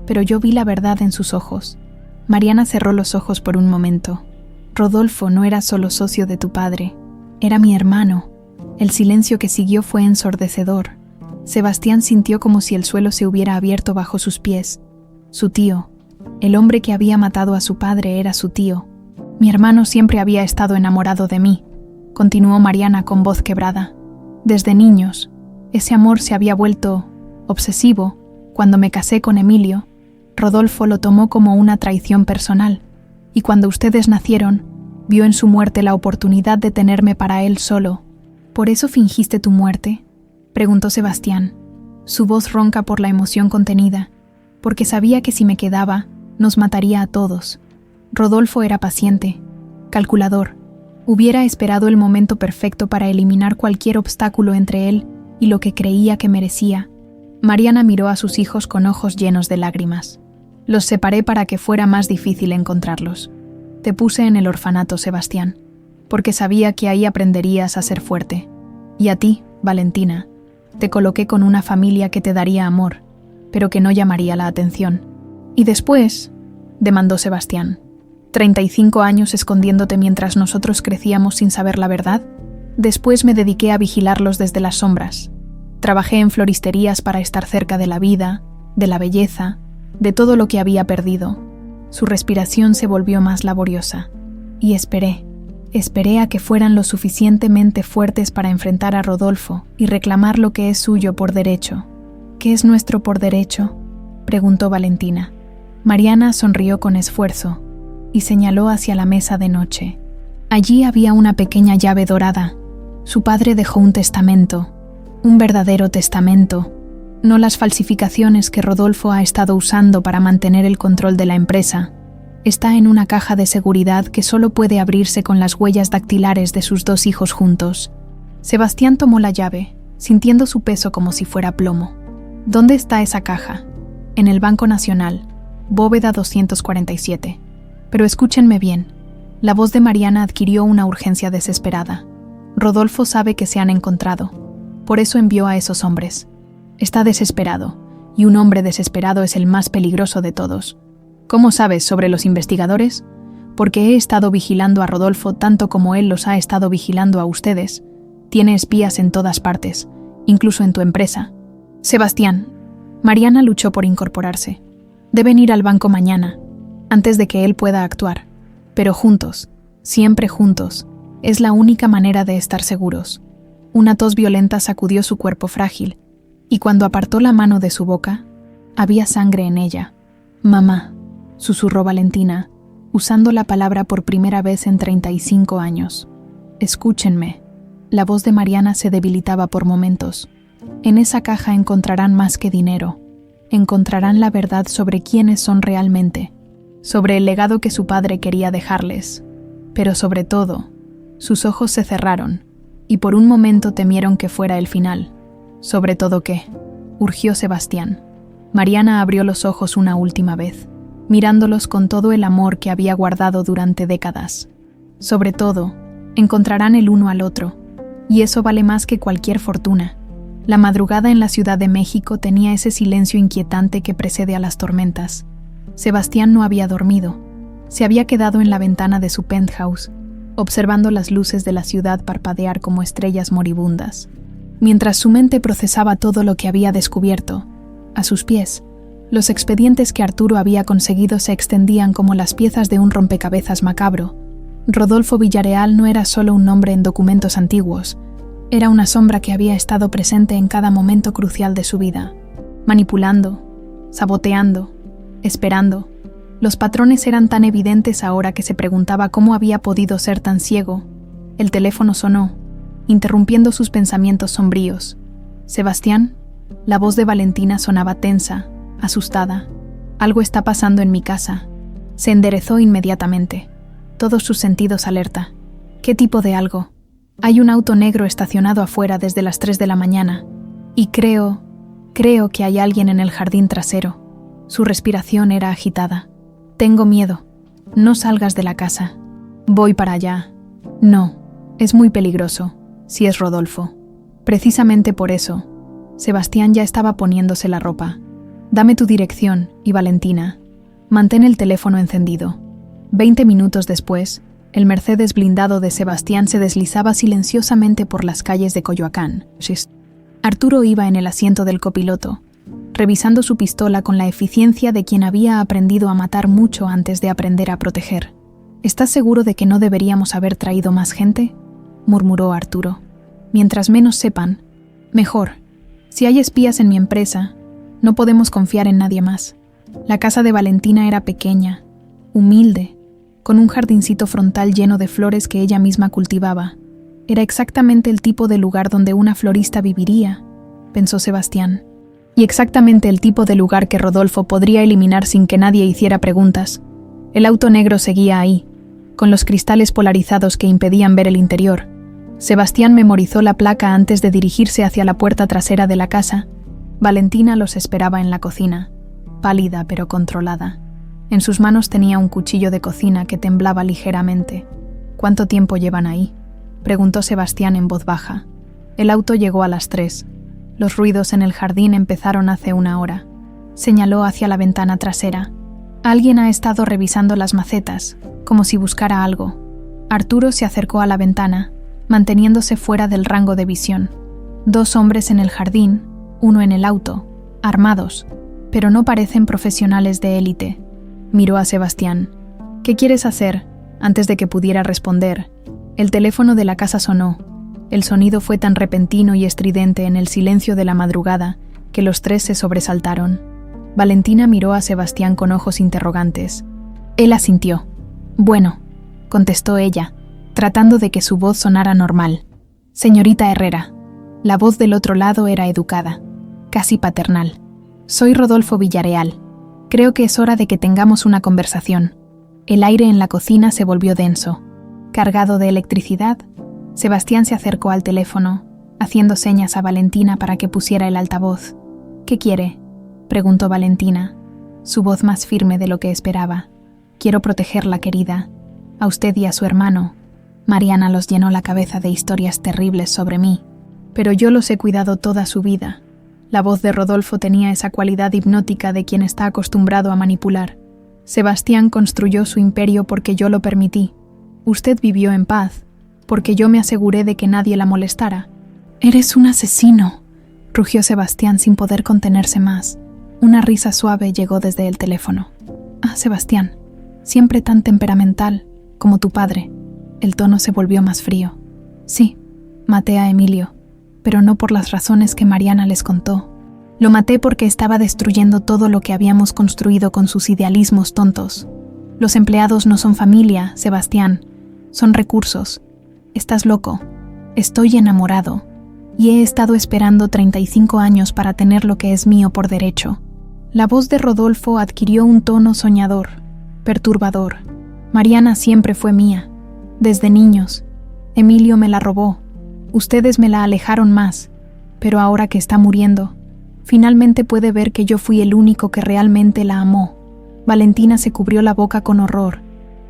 Speaker 1: pero yo vi la verdad en sus ojos. Mariana cerró los ojos por un momento. Rodolfo no era solo socio de tu padre, era mi hermano. El silencio que siguió fue ensordecedor. Sebastián sintió como si el suelo se hubiera abierto bajo sus pies. Su tío, el hombre que había matado a su padre, era su tío. Mi hermano siempre había estado enamorado de mí, continuó Mariana con voz quebrada. Desde niños, ese amor se había vuelto obsesivo. Cuando me casé con Emilio, Rodolfo lo tomó como una traición personal, y cuando ustedes nacieron, vio en su muerte la oportunidad de tenerme para él solo. ¿Por eso fingiste tu muerte?, preguntó Sebastián, su voz ronca por la emoción contenida, porque sabía que si me quedaba, nos mataría a todos. Rodolfo era paciente, calculador. Hubiera esperado el momento perfecto para eliminar cualquier obstáculo entre él y lo que creía que merecía. Mariana miró a sus hijos con ojos llenos de lágrimas. Los separé para que fuera más difícil encontrarlos. Te puse en el orfanato, Sebastián, porque sabía que ahí aprenderías a ser fuerte. Y a ti, Valentina, te coloqué con una familia que te daría amor, pero que no llamaría la atención. ¿Y después?, demandó Sebastián. ¿35 años escondiéndote mientras nosotros crecíamos sin saber la verdad? Después me dediqué a vigilarlos desde las sombras. Trabajé en floristerías para estar cerca de la vida, de la belleza, de todo lo que había perdido. Su respiración se volvió más laboriosa. Y esperé a que fueran lo suficientemente fuertes para enfrentar a Rodolfo y reclamar lo que es suyo por derecho. ¿Qué es nuestro por derecho?, preguntó Valentina. Mariana sonrió con esfuerzo y señaló hacia la mesa de noche. Allí había una pequeña llave dorada. Su padre dejó un testamento, un verdadero testamento, no las falsificaciones que Rodolfo ha estado usando para mantener el control de la empresa. Está en una caja de seguridad que solo puede abrirse con las huellas dactilares de sus 2 hijos juntos. Sebastián tomó la llave, sintiendo su peso como si fuera plomo. ¿Dónde está esa caja? En el Banco Nacional, bóveda 247. Pero escúchenme bien. La voz de Mariana adquirió una urgencia desesperada. Rodolfo sabe que se han encontrado. Por eso envió a esos hombres. Está desesperado, y un hombre desesperado es el más peligroso de todos. ¿Cómo sabes sobre los investigadores? Porque he estado vigilando a Rodolfo tanto como él los ha estado vigilando a ustedes. Tiene espías en todas partes, incluso en tu empresa. Sebastián. Mariana luchó por incorporarse. Deben ir al banco mañana, antes de que él pueda actuar. Pero juntos, siempre juntos, es la única manera de estar seguros. Una tos violenta sacudió su cuerpo frágil, y cuando apartó la mano de su boca, había sangre en ella. «Mamá», susurró Valentina, usando la palabra por primera vez en 35 años. «Escúchenme». La voz de Mariana se debilitaba por momentos. En esa caja encontrarán más que dinero. Encontrarán la verdad sobre quiénes son realmente, sobre el legado que su padre quería dejarles. Pero sobre todo, sus ojos se cerraron, y por un momento temieron que fuera el final. ¿Sobre todo qué?, urgió Sebastián. Mariana abrió los ojos una última vez, mirándolos con todo el amor que había guardado durante décadas. Sobre todo, encontrarán el uno al otro, y eso vale más que cualquier fortuna. La madrugada en la Ciudad de México tenía ese silencio inquietante que precede a las tormentas. Sebastián no había dormido. Se había quedado en la ventana de su penthouse, observando las luces de la ciudad parpadear como estrellas moribundas. Mientras su mente procesaba todo lo que había descubierto, a sus pies, los expedientes que Arturo había conseguido se extendían como las piezas de un rompecabezas macabro. Rodolfo Villarreal no era solo un nombre en documentos antiguos, era una sombra que había estado presente en cada momento crucial de su vida, manipulando, saboteando, esperando. Los patrones eran tan evidentes ahora que se preguntaba cómo había podido ser tan ciego. El teléfono sonó, interrumpiendo sus pensamientos sombríos. «Sebastián», la voz de Valentina sonaba tensa, asustada. «Algo está pasando en mi casa». Se enderezó inmediatamente, todos sus sentidos alerta. «¿Qué tipo de algo?» «Hay un auto negro estacionado afuera desde las 3 de la mañana, y creo que hay alguien en el jardín trasero». Su respiración era agitada. «Tengo miedo. No salgas de la casa». «Voy para allá». «No, es muy peligroso, si es Rodolfo». Precisamente por eso, Sebastián ya estaba poniéndose la ropa. «Dame tu dirección y Valentina. Mantén el teléfono encendido». 20 minutos después, el Mercedes blindado de Sebastián se deslizaba silenciosamente por las calles de Coyoacán. Arturo iba en el asiento del copiloto, revisando su pistola con la eficiencia de quien había aprendido a matar mucho antes de aprender a proteger. «¿Estás seguro de que no deberíamos haber traído más gente?», murmuró Arturo. «Mientras menos sepan, mejor. Si hay espías en mi empresa, no podemos confiar en nadie más». La casa de Valentina era pequeña, humilde, con un jardincito frontal lleno de flores que ella misma cultivaba. Era exactamente el tipo de lugar donde una florista viviría, pensó Sebastián, y exactamente el tipo de lugar que Rodolfo podría eliminar sin que nadie hiciera preguntas. El auto negro seguía ahí, con los cristales polarizados que impedían ver el interior. Sebastián memorizó la placa antes de dirigirse hacia la puerta trasera de la casa. Valentina los esperaba en la cocina, pálida pero controlada. En sus manos tenía un cuchillo de cocina que temblaba ligeramente. «¿Cuánto tiempo llevan ahí?», preguntó Sebastián en voz baja. El auto llegó a las 3. Los ruidos en el jardín empezaron hace 1 hora. Señaló hacia la ventana trasera. Alguien ha estado revisando las macetas, como si buscara algo. Arturo se acercó a la ventana, manteniéndose fuera del rango de visión. 2 hombres en el jardín, 1 en el auto, armados, pero no parecen profesionales de élite. Miró a Sebastián. «¿Qué quieres hacer?». Antes de que pudiera responder, el teléfono de la casa sonó. El sonido fue tan repentino y estridente en el silencio de la madrugada que los 3 se sobresaltaron. Valentina miró a Sebastián con ojos interrogantes. Él asintió. «Bueno», contestó ella, tratando de que su voz sonara normal. «Señorita Herrera». La voz del otro lado era educada, casi paternal. «Soy Rodolfo Villarreal. Creo que es hora de que tengamos una conversación». El aire en la cocina se volvió denso. Cargado de electricidad, Sebastián se acercó al teléfono, haciendo señas a Valentina para que pusiera el altavoz. «¿Qué quiere?», preguntó Valentina, su voz más firme de lo que esperaba. «Quiero protegerla, querida. A usted y a su hermano. Mariana los llenó la cabeza de historias terribles sobre mí, pero yo los he cuidado toda su vida». La voz de Rodolfo tenía esa cualidad hipnótica de quien está acostumbrado a manipular. «Sebastián construyó su imperio porque yo lo permití. Usted vivió en paz, porque yo me aseguré de que nadie la molestara». «Eres un asesino», rugió Sebastián sin poder contenerse más. Una risa suave llegó desde el teléfono. «Ah, Sebastián, siempre tan temperamental, como tu padre». El tono se volvió más frío. «Sí, maté a Emilio, pero no por las razones que Mariana les contó. Lo maté porque estaba destruyendo todo lo que habíamos construido con sus idealismos tontos. Los empleados no son familia, Sebastián, son recursos. Estás loco. Estoy enamorado. Y he estado esperando 35 años para tener lo que es mío por derecho». La voz de Rodolfo adquirió un tono soñador, perturbador. «Mariana siempre fue mía, desde niños. Emilio me la robó. Ustedes me la alejaron más, pero ahora que está muriendo, finalmente puede ver que yo fui el único que realmente la amó». Valentina se cubrió la boca con horror.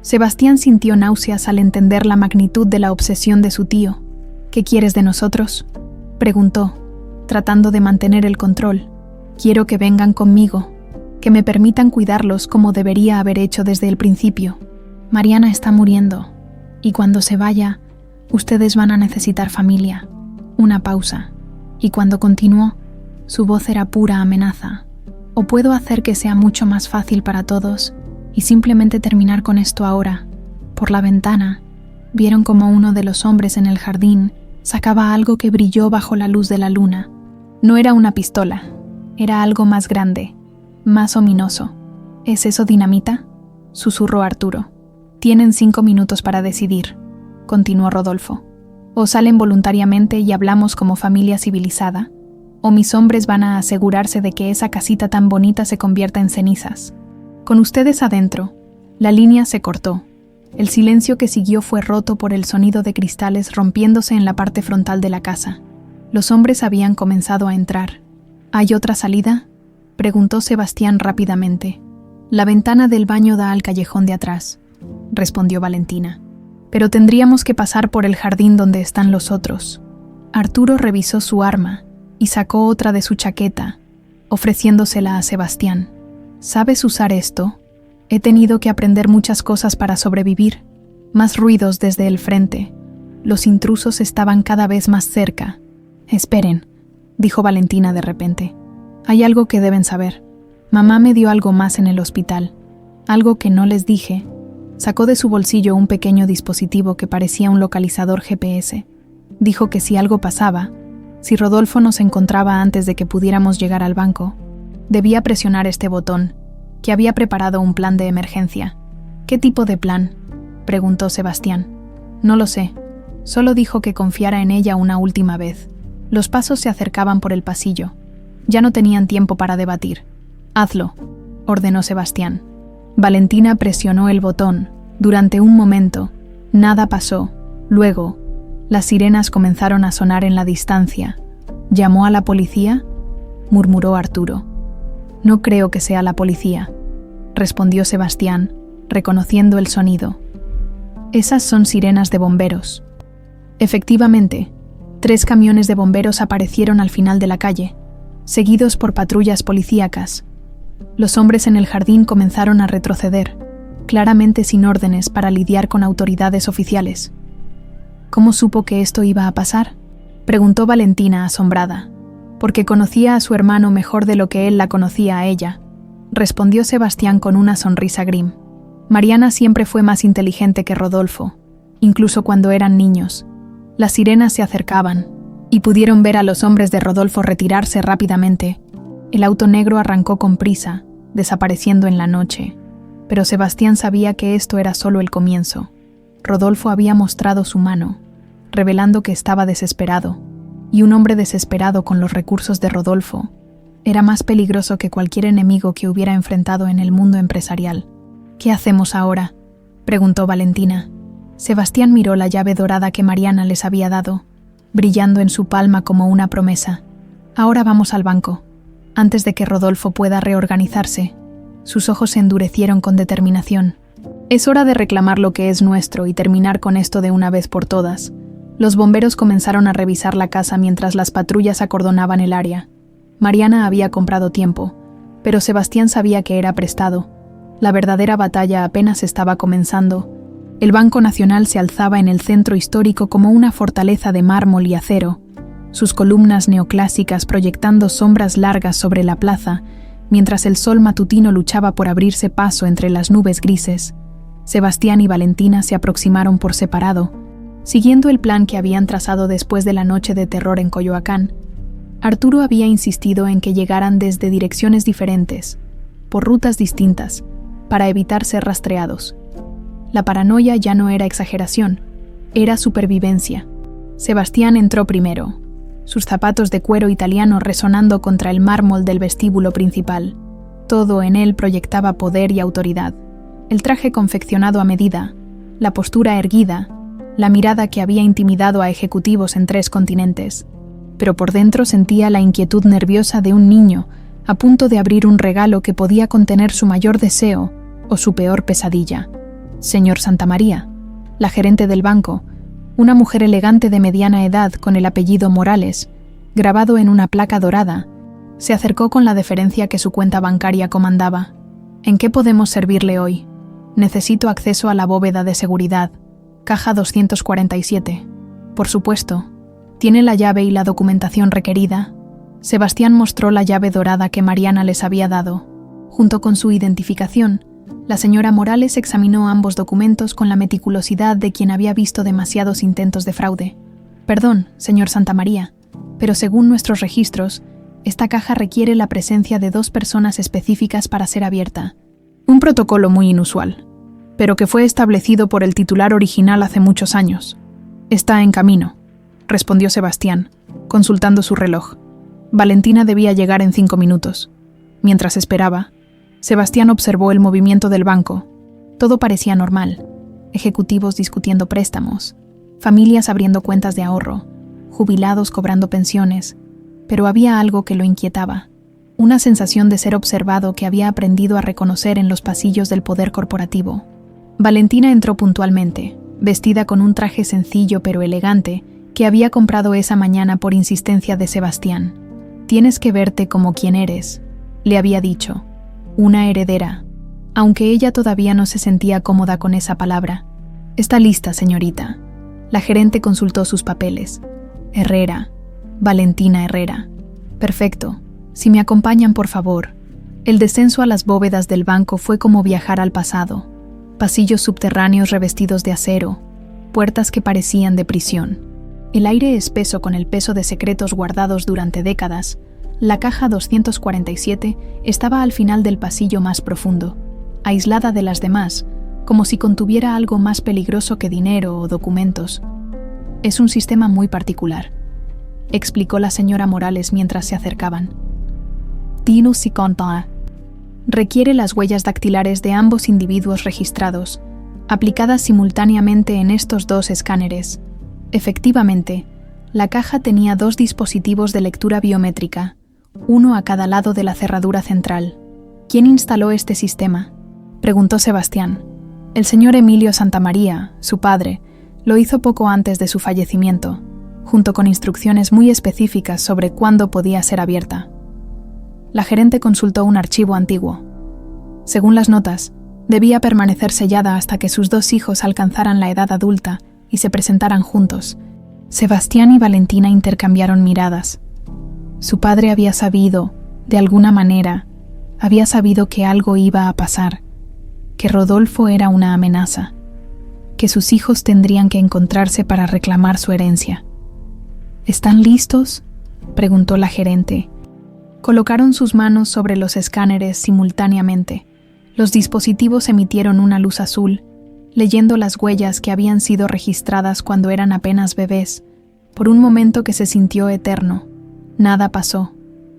Speaker 1: Sebastián sintió náuseas al entender la magnitud de la obsesión de su tío. «¿Qué quieres de nosotros?», preguntó, tratando de mantener el control. «Quiero que vengan conmigo, que me permitan cuidarlos como debería haber hecho desde el principio. Mariana está muriendo, y cuando se vaya, ustedes van a necesitar familia». Una pausa, y cuando continuó, su voz era pura amenaza. «O puedo hacer que sea mucho más fácil para todos y simplemente terminar con esto ahora». Por la ventana, vieron como uno de los hombres en el jardín sacaba algo que brilló bajo la luz de la luna. No era una pistola, era algo más grande, más ominoso. «¿Es eso dinamita?», susurró Arturo. «Tienen 5 minutos para decidir», continuó Rodolfo. «O salen voluntariamente y hablamos como familia civilizada, o mis hombres van a asegurarse de que esa casita tan bonita se convierta en cenizas. Con ustedes adentro». La línea se cortó. El silencio que siguió fue roto por el sonido de cristales rompiéndose en la parte frontal de la casa. Los hombres habían comenzado a entrar. «¿Hay otra salida?», preguntó Sebastián rápidamente. «La ventana del baño da al callejón de atrás», respondió Valentina. «Pero tendríamos que pasar por el jardín donde están los otros». Arturo revisó su arma y sacó otra de su chaqueta, ofreciéndosela a Sebastián. «¿Sabes usar esto? He tenido que aprender muchas cosas para sobrevivir». Más ruidos desde el frente. Los intrusos estaban cada vez más cerca. «Esperen», dijo Valentina de repente. «Hay algo que deben saber. Mamá me dio algo más en el hospital. Algo que no les dije». Sacó de su bolsillo un pequeño dispositivo que parecía un localizador GPS. Dijo que si algo pasaba, si Rodolfo nos encontraba antes de que pudiéramos llegar al banco, debía presionar este botón, que había preparado un plan de emergencia. «¿Qué tipo de plan?», preguntó Sebastián. «No lo sé. Solo dijo que confiara en ella una última vez». Los pasos se acercaban por el pasillo. Ya no tenían tiempo para debatir. «Hazlo», ordenó Sebastián. Valentina presionó el botón. Durante un momento, nada pasó. Luego, las sirenas comenzaron a sonar en la distancia. «¿Llamó a la policía?», murmuró Arturo. «No creo que sea la policía», respondió Sebastián, reconociendo el sonido. «Esas son sirenas de bomberos». Efectivamente, 3 camiones de bomberos aparecieron al final de la calle, seguidos por patrullas policíacas. Los hombres en el jardín comenzaron a retroceder, claramente sin órdenes para lidiar con autoridades oficiales. «¿Cómo supo que esto iba a pasar?», preguntó Valentina asombrada. «Porque conocía a su hermano mejor de lo que él la conocía a ella», respondió Sebastián con una sonrisa grim. «Mariana siempre fue más inteligente que Rodolfo, incluso cuando eran niños». Las sirenas se acercaban, y pudieron ver a los hombres de Rodolfo retirarse rápidamente. El auto negro arrancó con prisa, desapareciendo en la noche. Pero Sebastián sabía que esto era solo el comienzo. Rodolfo había mostrado su mano, revelando que estaba desesperado, y un hombre desesperado con los recursos de Rodolfo era más peligroso que cualquier enemigo que hubiera enfrentado en el mundo empresarial. «¿Qué hacemos ahora?», preguntó Valentina. Sebastián miró la llave dorada que Mariana les había dado, brillando en su palma como una promesa. «Ahora vamos al banco, antes de que Rodolfo pueda reorganizarse». Sus ojos se endurecieron con determinación. «Es hora de reclamar lo que es nuestro y terminar con esto de una vez por todas». Los bomberos comenzaron a revisar la casa mientras las patrullas acordonaban el área. Mariana había comprado tiempo, pero Sebastián sabía que era prestado. La verdadera batalla apenas estaba comenzando. El Banco Nacional se alzaba en el centro histórico como una fortaleza de mármol y acero, sus columnas neoclásicas proyectando sombras largas sobre la plaza, mientras el sol matutino luchaba por abrirse paso entre las nubes grises. Sebastián y Valentina se aproximaron por separado, siguiendo el plan que habían trazado después de la noche de terror en Coyoacán. Arturo había insistido en que llegaran desde direcciones diferentes, por rutas distintas, para evitar ser rastreados. La paranoia ya no era exageración, era supervivencia. Sebastián entró primero, sus zapatos de cuero italiano resonando contra el mármol del vestíbulo principal. Todo en él proyectaba poder y autoridad. El traje confeccionado a medida, la postura erguida, la mirada que había intimidado a ejecutivos en 3 continentes. Pero por dentro sentía la inquietud nerviosa de un niño a punto de abrir un regalo que podía contener su mayor deseo o su peor pesadilla. Señor Santamaría, la gerente del banco, una mujer elegante de mediana edad con el apellido Morales, grabado en una placa dorada, se acercó con la deferencia que su cuenta bancaria comandaba. ¿En qué podemos servirle hoy? Necesito acceso a la bóveda de seguridad, caja 247. Por supuesto. ¿Tiene la llave y la documentación requerida? Sebastián mostró la llave dorada que Mariana les había dado. Junto con su identificación, la señora Morales examinó ambos documentos con la meticulosidad de quien había visto demasiados intentos de fraude. Perdón, señor Santamaría, pero según nuestros registros, esta caja requiere la presencia de 2 personas específicas para ser abierta. Un protocolo muy inusual, pero que fue establecido por el titular original hace muchos años. Está en camino, respondió Sebastián, consultando su reloj. Valentina debía llegar en 5 minutos. Mientras esperaba, Sebastián observó el movimiento del banco. Todo parecía normal. Ejecutivos discutiendo préstamos, familias abriendo cuentas de ahorro, jubilados cobrando pensiones, pero había algo que lo inquietaba. Una sensación de ser observado que había aprendido a reconocer en los pasillos del poder corporativo. Valentina entró puntualmente, vestida con un traje sencillo pero elegante que había comprado esa mañana por insistencia de Sebastián. «Tienes que verte como quien eres», le había dicho. Una heredera, aunque ella todavía no se sentía cómoda con esa palabra. «Está lista, señorita». La gerente consultó sus papeles. Herrera. Valentina Herrera. «Perfecto. Si me acompañan, por favor». El descenso a las bóvedas del banco fue como viajar al pasado. Pasillos subterráneos revestidos de acero, puertas que parecían de prisión. El aire espeso con el peso de secretos guardados durante décadas. La caja 247 estaba al final del pasillo más profundo, aislada de las demás, como si contuviera algo más peligroso que dinero o documentos. «Es un sistema muy particular», explicó la señora Morales mientras se acercaban. «Tino si conta. Requiere las huellas dactilares de ambos individuos registrados, aplicadas simultáneamente en estos 2 escáneres. Efectivamente, la caja tenía 2 dispositivos de lectura biométrica, uno a cada lado de la cerradura central. ¿Quién instaló este sistema?», preguntó Sebastián. El señor Emilio Santamaría, su padre, lo hizo poco antes de su fallecimiento, junto con instrucciones muy específicas sobre cuándo podía ser abierta. La gerente consultó un archivo antiguo. Según las notas, debía permanecer sellada hasta que sus 2 hijos alcanzaran la edad adulta y se presentaran juntos. Sebastián y Valentina intercambiaron miradas. Su padre había sabido, de alguna manera, había sabido que algo iba a pasar, que Rodolfo era una amenaza, que sus hijos tendrían que encontrarse para reclamar su herencia. «¿Están listos?», preguntó la gerente. Colocaron sus manos sobre los escáneres simultáneamente. Los dispositivos emitieron una luz azul, leyendo las huellas que habían sido registradas cuando eran apenas bebés, por un momento que se sintió eterno. Nada pasó.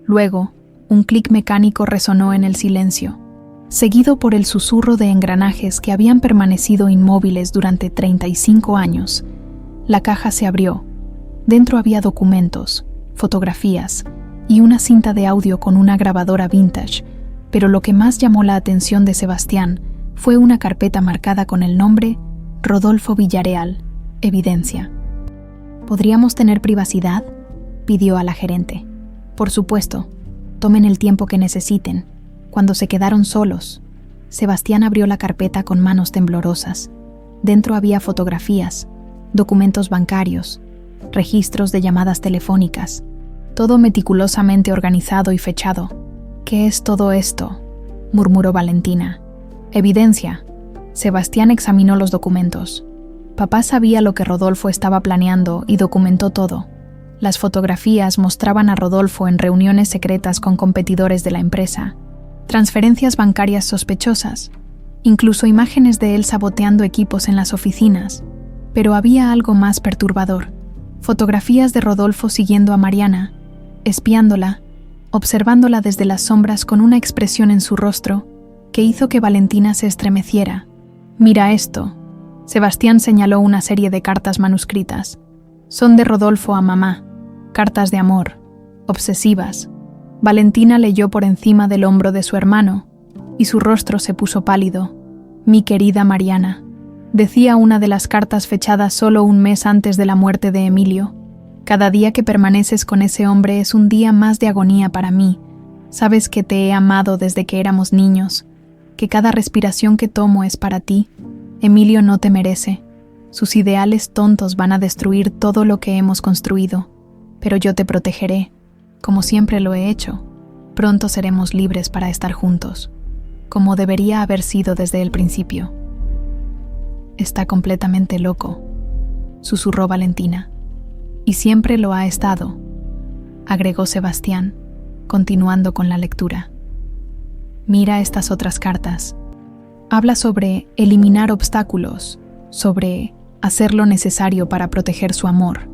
Speaker 1: Luego, un clic mecánico resonó en el silencio, seguido por el susurro de engranajes que habían permanecido inmóviles durante 35 años. La caja se abrió. Dentro había documentos, fotografías y una cinta de audio con una grabadora vintage, pero lo que más llamó la atención de Sebastián fue una carpeta marcada con el nombre Rodolfo Villareal, evidencia. «¿Podríamos tener privacidad?», pidió a la gerente. «Por supuesto. Tomen el tiempo que necesiten». Cuando se quedaron solos, Sebastián abrió la carpeta con manos temblorosas. Dentro había fotografías, documentos bancarios, registros de llamadas telefónicas, todo meticulosamente organizado y fechado. «¿Qué es todo esto?», murmuró Valentina. «Evidencia». Sebastián examinó los documentos. Papá sabía lo que Rodolfo estaba planeando y documentó todo. Las fotografías mostraban a Rodolfo en reuniones secretas con competidores de la empresa, transferencias bancarias sospechosas, incluso imágenes de él saboteando equipos en las oficinas. Pero había algo más perturbador. Fotografías de Rodolfo siguiendo a Mariana, espiándola, observándola desde las sombras con una expresión en su rostro que hizo que Valentina se estremeciera. «Mira esto». Sebastián señaló una serie de cartas manuscritas. «Son de Rodolfo a mamá, cartas de amor, obsesivas». Valentina leyó por encima del hombro de su hermano y su rostro se puso pálido. «Mi querida Mariana, Decía una de las cartas fechadas solo un mes antes de la muerte de Emilio. Cada día que permaneces con ese hombre es un día más de agonía para mí. Sabes que te he amado desde que éramos niños, que cada respiración que tomo es para ti. Emilio no te merece. Sus ideales tontos van a destruir todo lo que hemos construido, pero yo te protegeré, como siempre lo he hecho. Pronto seremos libres para estar juntos, como debería haber sido desde el principio. Está completamente loco, susurró Valentina. Y siempre lo ha estado, agregó Sebastián, continuando con la lectura. Mira estas otras cartas. Habla sobre eliminar obstáculos, sobre hacer lo necesario para proteger su amor.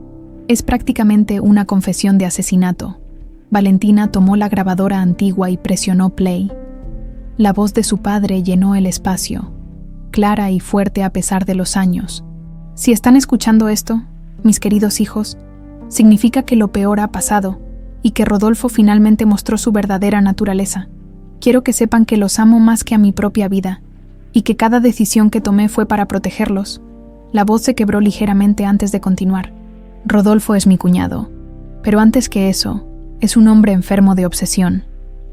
Speaker 1: Es prácticamente una confesión de asesinato. Valentina tomó la grabadora antigua y presionó play. La voz de su padre llenó el espacio, clara y fuerte a pesar de los años. Si están escuchando esto, mis queridos hijos, significa que lo peor ha pasado y que Rodolfo finalmente mostró su verdadera naturaleza. Quiero que sepan que los amo más que a mi propia vida y que cada decisión que tomé fue para protegerlos. La voz se quebró ligeramente antes de continuar. Rodolfo es mi cuñado, pero antes que eso, es un hombre enfermo de obsesión.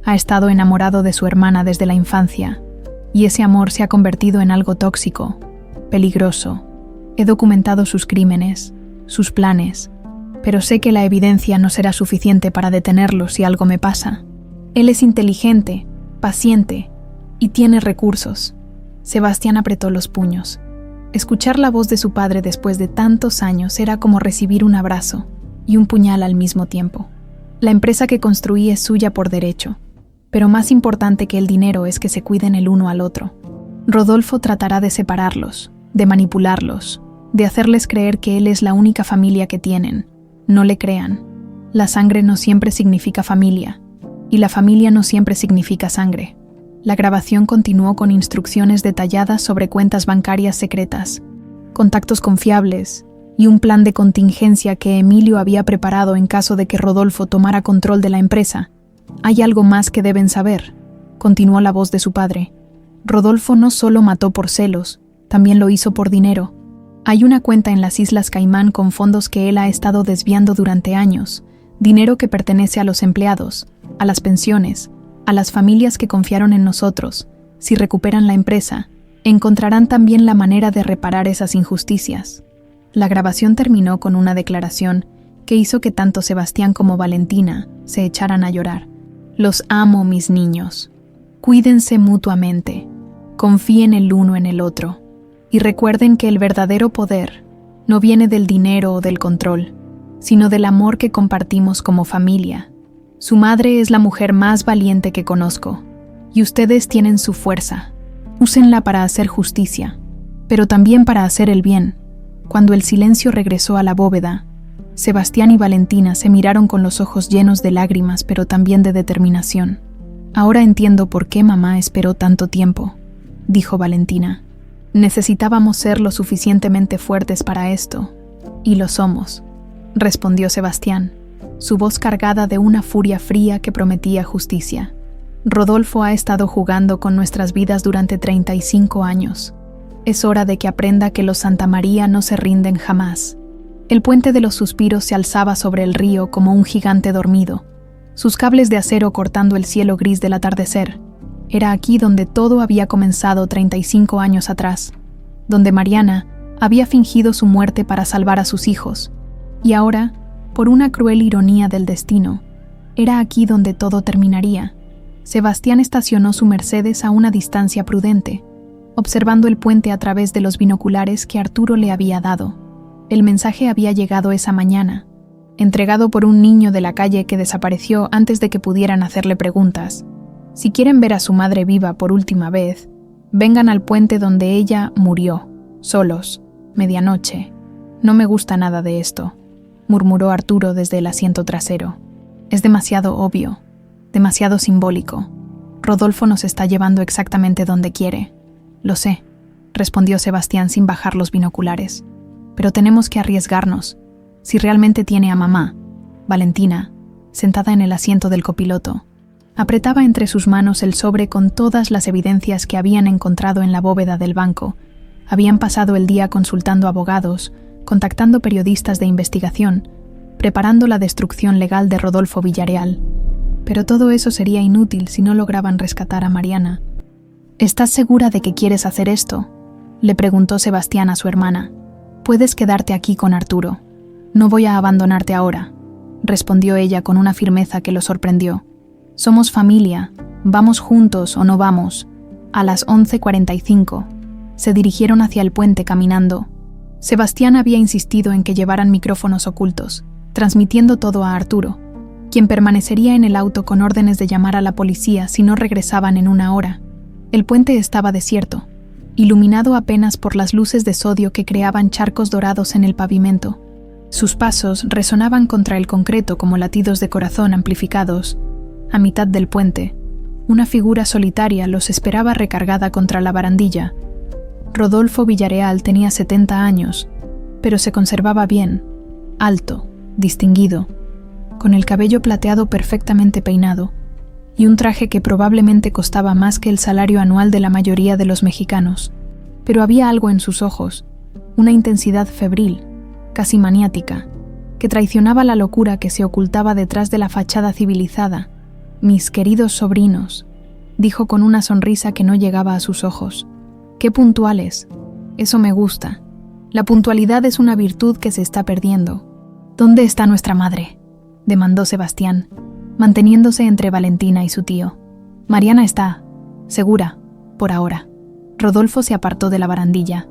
Speaker 1: Ha estado enamorado de su hermana desde la infancia, y ese amor se ha convertido en algo tóxico, peligroso. He documentado sus crímenes, sus planes, pero sé que la evidencia no será suficiente para detenerlo si algo me pasa. Él es inteligente, paciente, y tiene recursos. Sebastián apretó los puños. Escuchar la voz de su padre después de tantos años era como recibir un abrazo y un puñal al mismo tiempo. La empresa que construí es suya por derecho, pero más importante que el dinero es que se cuiden el uno al otro. Rodolfo tratará de separarlos, de manipularlos, de hacerles creer que él es la única familia que tienen. No le crean. La sangre no siempre significa familia, y la familia no siempre significa sangre. La grabación continuó con instrucciones detalladas sobre cuentas bancarias secretas, contactos confiables y un plan de contingencia que Emilio había preparado en caso de que Rodolfo tomara control de la empresa. Hay algo más que deben saber, continuó la voz de su padre. Rodolfo no solo mató por celos, también lo hizo por dinero. Hay una cuenta en las Islas Caimán con fondos que él ha estado desviando durante años, dinero que pertenece a los empleados, a las pensiones, a las familias que confiaron en nosotros. Si recuperan la empresa, encontrarán también la manera de reparar esas injusticias. La grabación terminó con una declaración que hizo que tanto Sebastián como Valentina se echaran a llorar. Los amo, mis niños. Cuídense mutuamente. Confíen el uno en el otro. Y recuerden que el verdadero poder no viene del dinero o del control, sino del amor que compartimos como familia. Su madre es la mujer más valiente que conozco, y ustedes tienen su fuerza. Úsenla para hacer justicia, pero también para hacer el bien. Cuando el silencio regresó a la bóveda, Sebastián y Valentina se miraron con los ojos llenos de lágrimas, pero también de determinación. Ahora entiendo por qué mamá esperó tanto tiempo, dijo Valentina. Necesitábamos ser lo suficientemente fuertes para esto, y lo somos, respondió Sebastián, su voz cargada de una furia fría que prometía justicia. Rodolfo ha estado jugando con nuestras vidas durante 35 años. Es hora de que aprenda que los Santa María no se rinden jamás. El puente de los suspiros se alzaba sobre el río como un gigante dormido, sus cables de acero cortando el cielo gris del atardecer. Era aquí donde todo había comenzado 35 años atrás, donde Mariana había fingido su muerte para salvar a sus hijos, y ahora, por una cruel ironía del destino, era aquí donde todo terminaría. Sebastián estacionó su Mercedes a una distancia prudente, observando el puente a través de los binoculares que Arturo le había dado. El mensaje había llegado esa mañana, entregado por un niño de la calle que desapareció antes de que pudieran hacerle preguntas. Si quieren ver a su madre viva por última vez, vengan al puente donde ella murió, solos, medianoche. No me gusta nada de esto, murmuró Arturo desde el asiento trasero. Es demasiado obvio, demasiado simbólico. Rodolfo nos está llevando exactamente donde quiere. Lo sé, respondió Sebastián sin bajar los binoculares. Pero tenemos que arriesgarnos. Si realmente tiene a mamá, Valentina, sentada en el asiento del copiloto, apretaba entre sus manos el sobre con todas las evidencias que habían encontrado en la bóveda del banco, Habían pasado el día consultando abogados, contactando periodistas de investigación, preparando la destrucción legal de Rodolfo Villarreal. Pero todo eso sería inútil si no lograban rescatar a Mariana. ¿Estás segura de que quieres hacer esto?, le preguntó Sebastián a su hermana. Puedes quedarte aquí con Arturo. No voy a abandonarte ahora, respondió ella con una firmeza que lo sorprendió. Somos familia, vamos juntos o no vamos. A las 11:45 se dirigieron hacia el puente caminando. Sebastián había insistido en que llevaran micrófonos ocultos, transmitiendo todo a Arturo, quien permanecería en el auto con órdenes de llamar a la policía si no regresaban en 1 hora. El puente estaba desierto, iluminado apenas por las luces de sodio que creaban charcos dorados en el pavimento. Sus pasos resonaban contra el concreto como latidos de corazón amplificados. A mitad del puente, una figura solitaria los esperaba recargada contra la barandilla. Rodolfo Villarreal tenía 70 años, pero se conservaba bien, alto, distinguido, con el cabello plateado perfectamente peinado, y un traje que probablemente costaba más que el salario anual de la mayoría de los mexicanos. Pero había algo en sus ojos, una intensidad febril, casi maniática, que traicionaba la locura que se ocultaba detrás de la fachada civilizada. «Mis queridos sobrinos», dijo con una sonrisa que no llegaba a sus ojos. «Qué puntuales. Eso me gusta. La puntualidad es una virtud que se está perdiendo». «¿Dónde está nuestra madre?», demandó Sebastián, manteniéndose entre Valentina y su tío. «Mariana está, segura, por ahora». Rodolfo se apartó de la barandilla,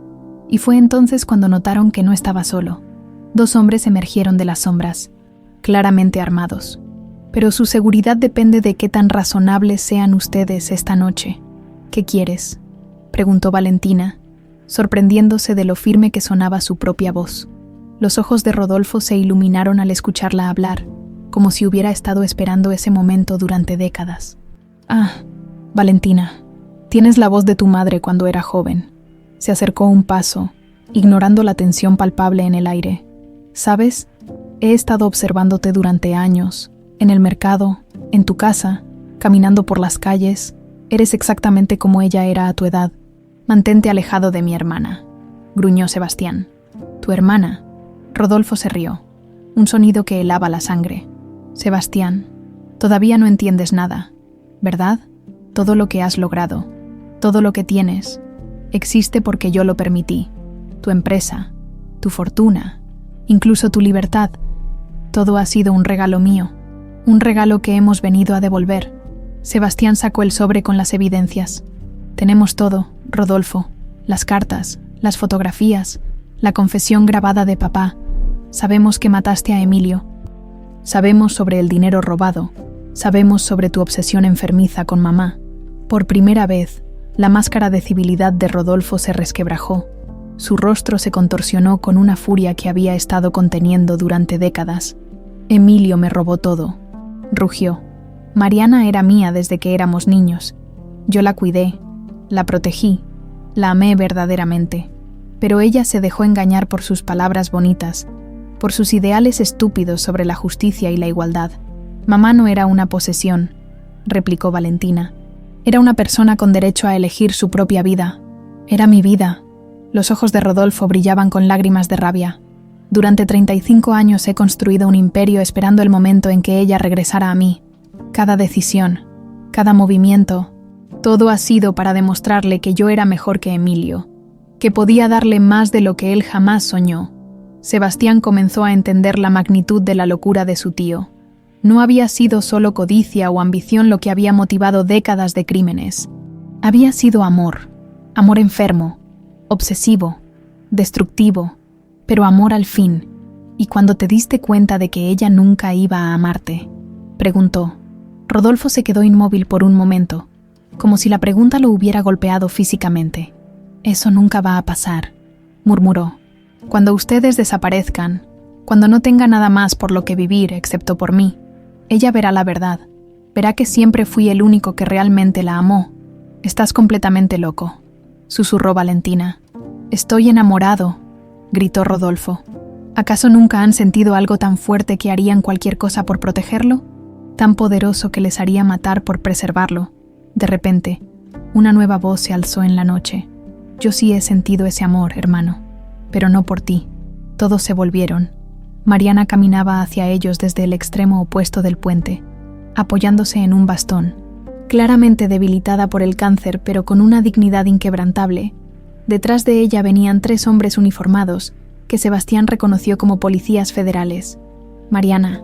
Speaker 1: y fue entonces cuando notaron que no estaba solo. 2 hombres emergieron de las sombras, claramente armados. «Pero su seguridad depende de qué tan razonables sean ustedes esta noche. ¿Qué quieres?», preguntó Valentina, sorprendiéndose de lo firme que sonaba su propia voz. Los ojos de Rodolfo se iluminaron al escucharla hablar, como si hubiera estado esperando ese momento durante décadas. «Ah, Valentina, tienes la voz de tu madre cuando era joven». Se acercó un paso, ignorando la tensión palpable en el aire. «¿Sabes? He estado observándote durante años, en el mercado, en tu casa, caminando por las calles. Eres exactamente como ella era a tu edad. Mantente alejado de mi hermana», gruñó Sebastián. «¿Tu hermana?». Rodolfo se rió, un sonido que helaba la sangre. «Sebastián, todavía no entiendes nada, ¿verdad? Todo lo que has logrado, todo lo que tienes, existe porque yo lo permití. Tu empresa, tu fortuna, incluso tu libertad, todo ha sido un regalo mío, un regalo que hemos venido a devolver». Sebastián sacó el sobre con las evidencias. «Tenemos todo, Rodolfo, las cartas, las fotografías, la confesión grabada de papá. Sabemos que mataste a Emilio. Sabemos sobre el dinero robado. Sabemos sobre tu obsesión enfermiza con mamá». Por primera vez, la máscara de civilidad de Rodolfo se resquebrajó. Su rostro se contorsionó con una furia que había estado conteniendo durante décadas. «Emilio me robó todo», rugió. «Mariana era mía desde que éramos niños. Yo la cuidé, la protegí, la amé verdaderamente. Pero ella se dejó engañar por sus palabras bonitas, por sus ideales estúpidos sobre la justicia y la igualdad. Mamá no era una posesión», replicó Valentina. «Era una persona con derecho a elegir su propia vida. Era mi vida». Los ojos de Rodolfo brillaban con lágrimas de rabia. «Durante 35 años he construido un imperio esperando el momento en que ella regresara a mí. Cada decisión, cada movimiento, todo ha sido para demostrarle que yo era mejor que Emilio, que podía darle más de lo que él jamás soñó». Sebastián comenzó a entender la magnitud de la locura de su tío. No había sido solo codicia o ambición lo que había motivado décadas de crímenes. Había sido amor, amor enfermo, obsesivo, destructivo, pero amor al fin. «¿Y cuando te diste cuenta de que ella nunca iba a amarte?», preguntó. Rodolfo se quedó inmóvil por un momento, como si la pregunta lo hubiera golpeado físicamente. «Eso nunca va a pasar», murmuró. «Cuando ustedes desaparezcan, cuando no tenga nada más por lo que vivir excepto por mí, ella verá la verdad, verá que siempre fui el único que realmente la amó». «Estás completamente loco», susurró Valentina. «Estoy enamorado», gritó Rodolfo. «¿Acaso nunca han sentido algo tan fuerte que harían cualquier cosa por protegerlo? Tan poderoso que les haría matar por preservarlo?» De repente, una nueva voz se alzó en la noche. Yo sí he sentido ese amor, hermano, pero no por ti. Todos se volvieron. Mariana caminaba hacia ellos desde el extremo opuesto del puente, apoyándose en un bastón, claramente debilitada por el cáncer, pero con una dignidad inquebrantable. Detrás de ella venían 3 hombres uniformados, que Sebastián reconoció como policías federales. Mariana,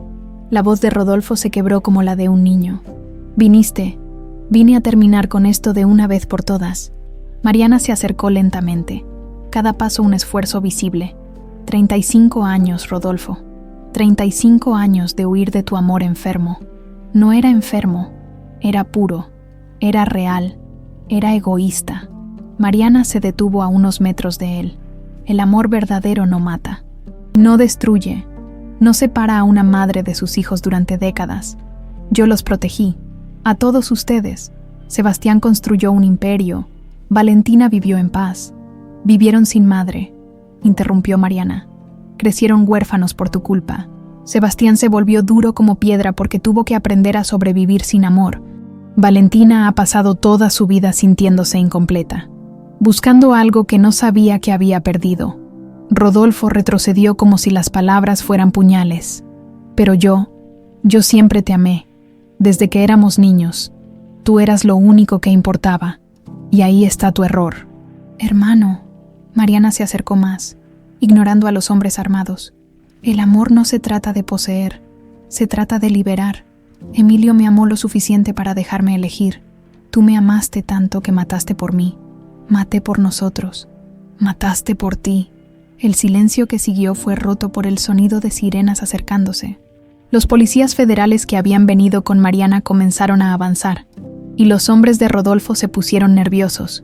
Speaker 1: la voz de Rodolfo se quebró como la de un niño. Vine a terminar con esto de una vez por todas. Mariana se acercó lentamente, cada paso un esfuerzo visible. 35 años, Rodolfo. 35 años de huir de tu amor enfermo. No era enfermo, era puro, era real, era egoísta. Mariana se detuvo a unos metros de él. El amor verdadero no mata, no destruye, no separa a una madre de sus hijos durante décadas. Yo los protegí, a todos ustedes. Sebastián construyó un imperio. Valentina vivió en paz. Vivieron sin madre, interrumpió Mariana. Crecieron huérfanos por tu culpa. Sebastián se volvió duro como piedra porque tuvo que aprender a sobrevivir sin amor. Valentina ha pasado toda su vida sintiéndose incompleta, buscando algo que no sabía que había perdido. Rodolfo retrocedió como si las palabras fueran puñales. Pero yo siempre te amé. Desde que éramos niños, tú eras lo único que importaba. Y ahí está tu error. Hermano, Mariana se acercó más, ignorando a los hombres armados. El amor no se trata de poseer, se trata de liberar. Emilio me amó lo suficiente para dejarme elegir. Tú me amaste tanto que mataste por mí. Maté por nosotros. Mataste por ti. El silencio que siguió fue roto por el sonido de sirenas acercándose. Los policías federales que habían venido con Mariana comenzaron a avanzar, y los hombres de Rodolfo se pusieron nerviosos.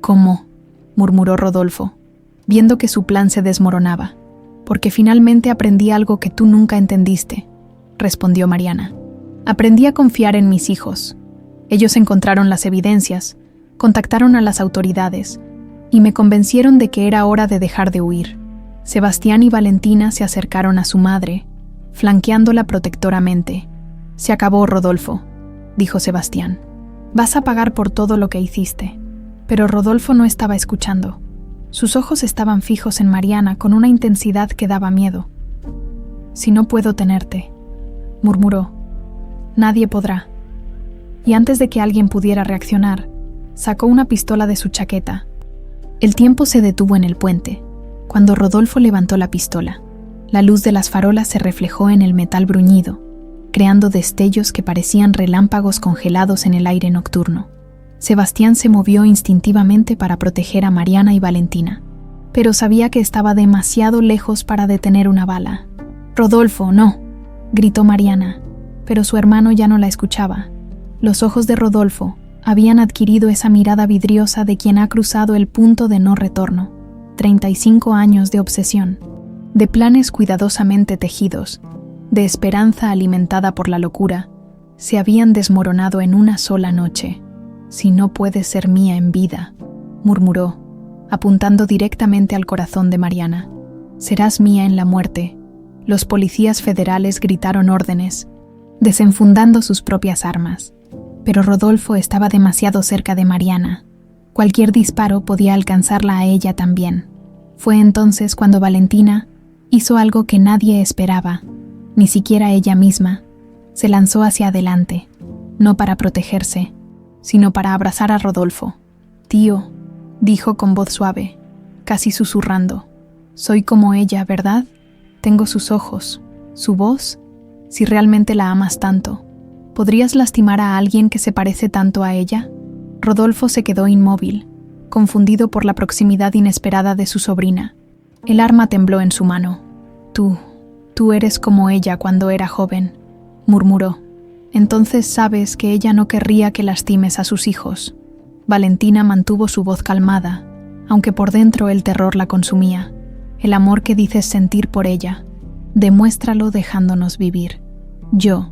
Speaker 1: ¿Cómo?, murmuró Rodolfo, viendo que su plan se desmoronaba. Porque finalmente aprendí algo que tú nunca entendiste, respondió Mariana. Aprendí a confiar en mis hijos. Ellos encontraron las evidencias, contactaron a las autoridades y me convencieron de que era hora de dejar de huir. Sebastián y Valentina se acercaron a su madre, flanqueándola protectoramente. Se acabó, Rodolfo, dijo Sebastián. Vas a pagar por todo lo que hiciste. Pero Rodolfo no estaba escuchando. Sus ojos estaban fijos en Mariana con una intensidad que daba miedo. Si no puedo tenerte, murmuró, nadie podrá. Y antes de que alguien pudiera reaccionar, sacó una pistola de su chaqueta. El tiempo se detuvo en el puente, cuando Rodolfo levantó la pistola. La luz de las farolas se reflejó en el metal bruñido, creando destellos que parecían relámpagos congelados en el aire nocturno. Sebastián se movió instintivamente para proteger a Mariana y Valentina, pero sabía que estaba demasiado lejos para detener una bala. «Rodolfo, no», gritó Mariana, pero su hermano ya no la escuchaba. Los ojos de Rodolfo habían adquirido esa mirada vidriosa de quien ha cruzado el punto de no retorno. 35 años de obsesión, de planes cuidadosamente tejidos, de esperanza alimentada por la locura, se habían desmoronado en una sola noche. «Si no puedes ser mía en vida», murmuró, apuntando directamente al corazón de Mariana. «Serás mía en la muerte». Los policías federales gritaron órdenes, desenfundando sus propias armas. Pero Rodolfo estaba demasiado cerca de Mariana. Cualquier disparo podía alcanzarla a ella también. Fue entonces cuando Valentina hizo algo que nadie esperaba, ni siquiera ella misma. Se lanzó hacia adelante, no para protegerse, sino para abrazar a Rodolfo. «Tío», dijo con voz suave, casi susurrando, «soy como ella, ¿verdad? Tengo sus ojos, su voz. Si realmente la amas tanto, ¿podrías lastimar a alguien que se parece tanto a ella?» Rodolfo se quedó inmóvil, confundido por la proximidad inesperada de su sobrina. El arma tembló en su mano. Tú eres como ella cuando era joven», murmuró. «Entonces sabes que ella no querría que lastimes a sus hijos». Valentina mantuvo su voz calmada, aunque por dentro el terror la consumía. «El amor que dices sentir por ella, demuéstralo dejándonos vivir. Yo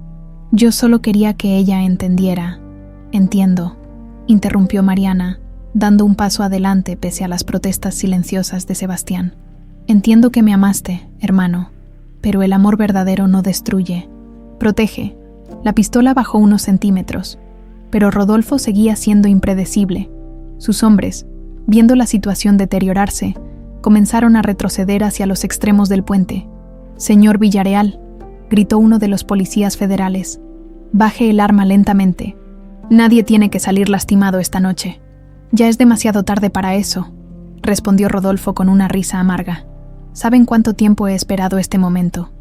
Speaker 1: solo quería que ella entendiera». «Entiendo», interrumpió Mariana, dando un paso adelante pese a las protestas silenciosas de Sebastián. «Entiendo que me amaste, hermano, pero el amor verdadero no destruye, protege». La pistola bajó unos centímetros, pero Rodolfo seguía siendo impredecible. Sus hombres, Viendo la situación deteriorarse, comenzaron a retroceder hacia los extremos del puente. «Señor Villarreal», gritó uno de los policías federales, «baje el arma lentamente. Nadie tiene que salir lastimado esta noche». «Ya es demasiado tarde para eso», respondió Rodolfo con una risa amarga. «¿Saben cuánto tiempo he esperado este momento?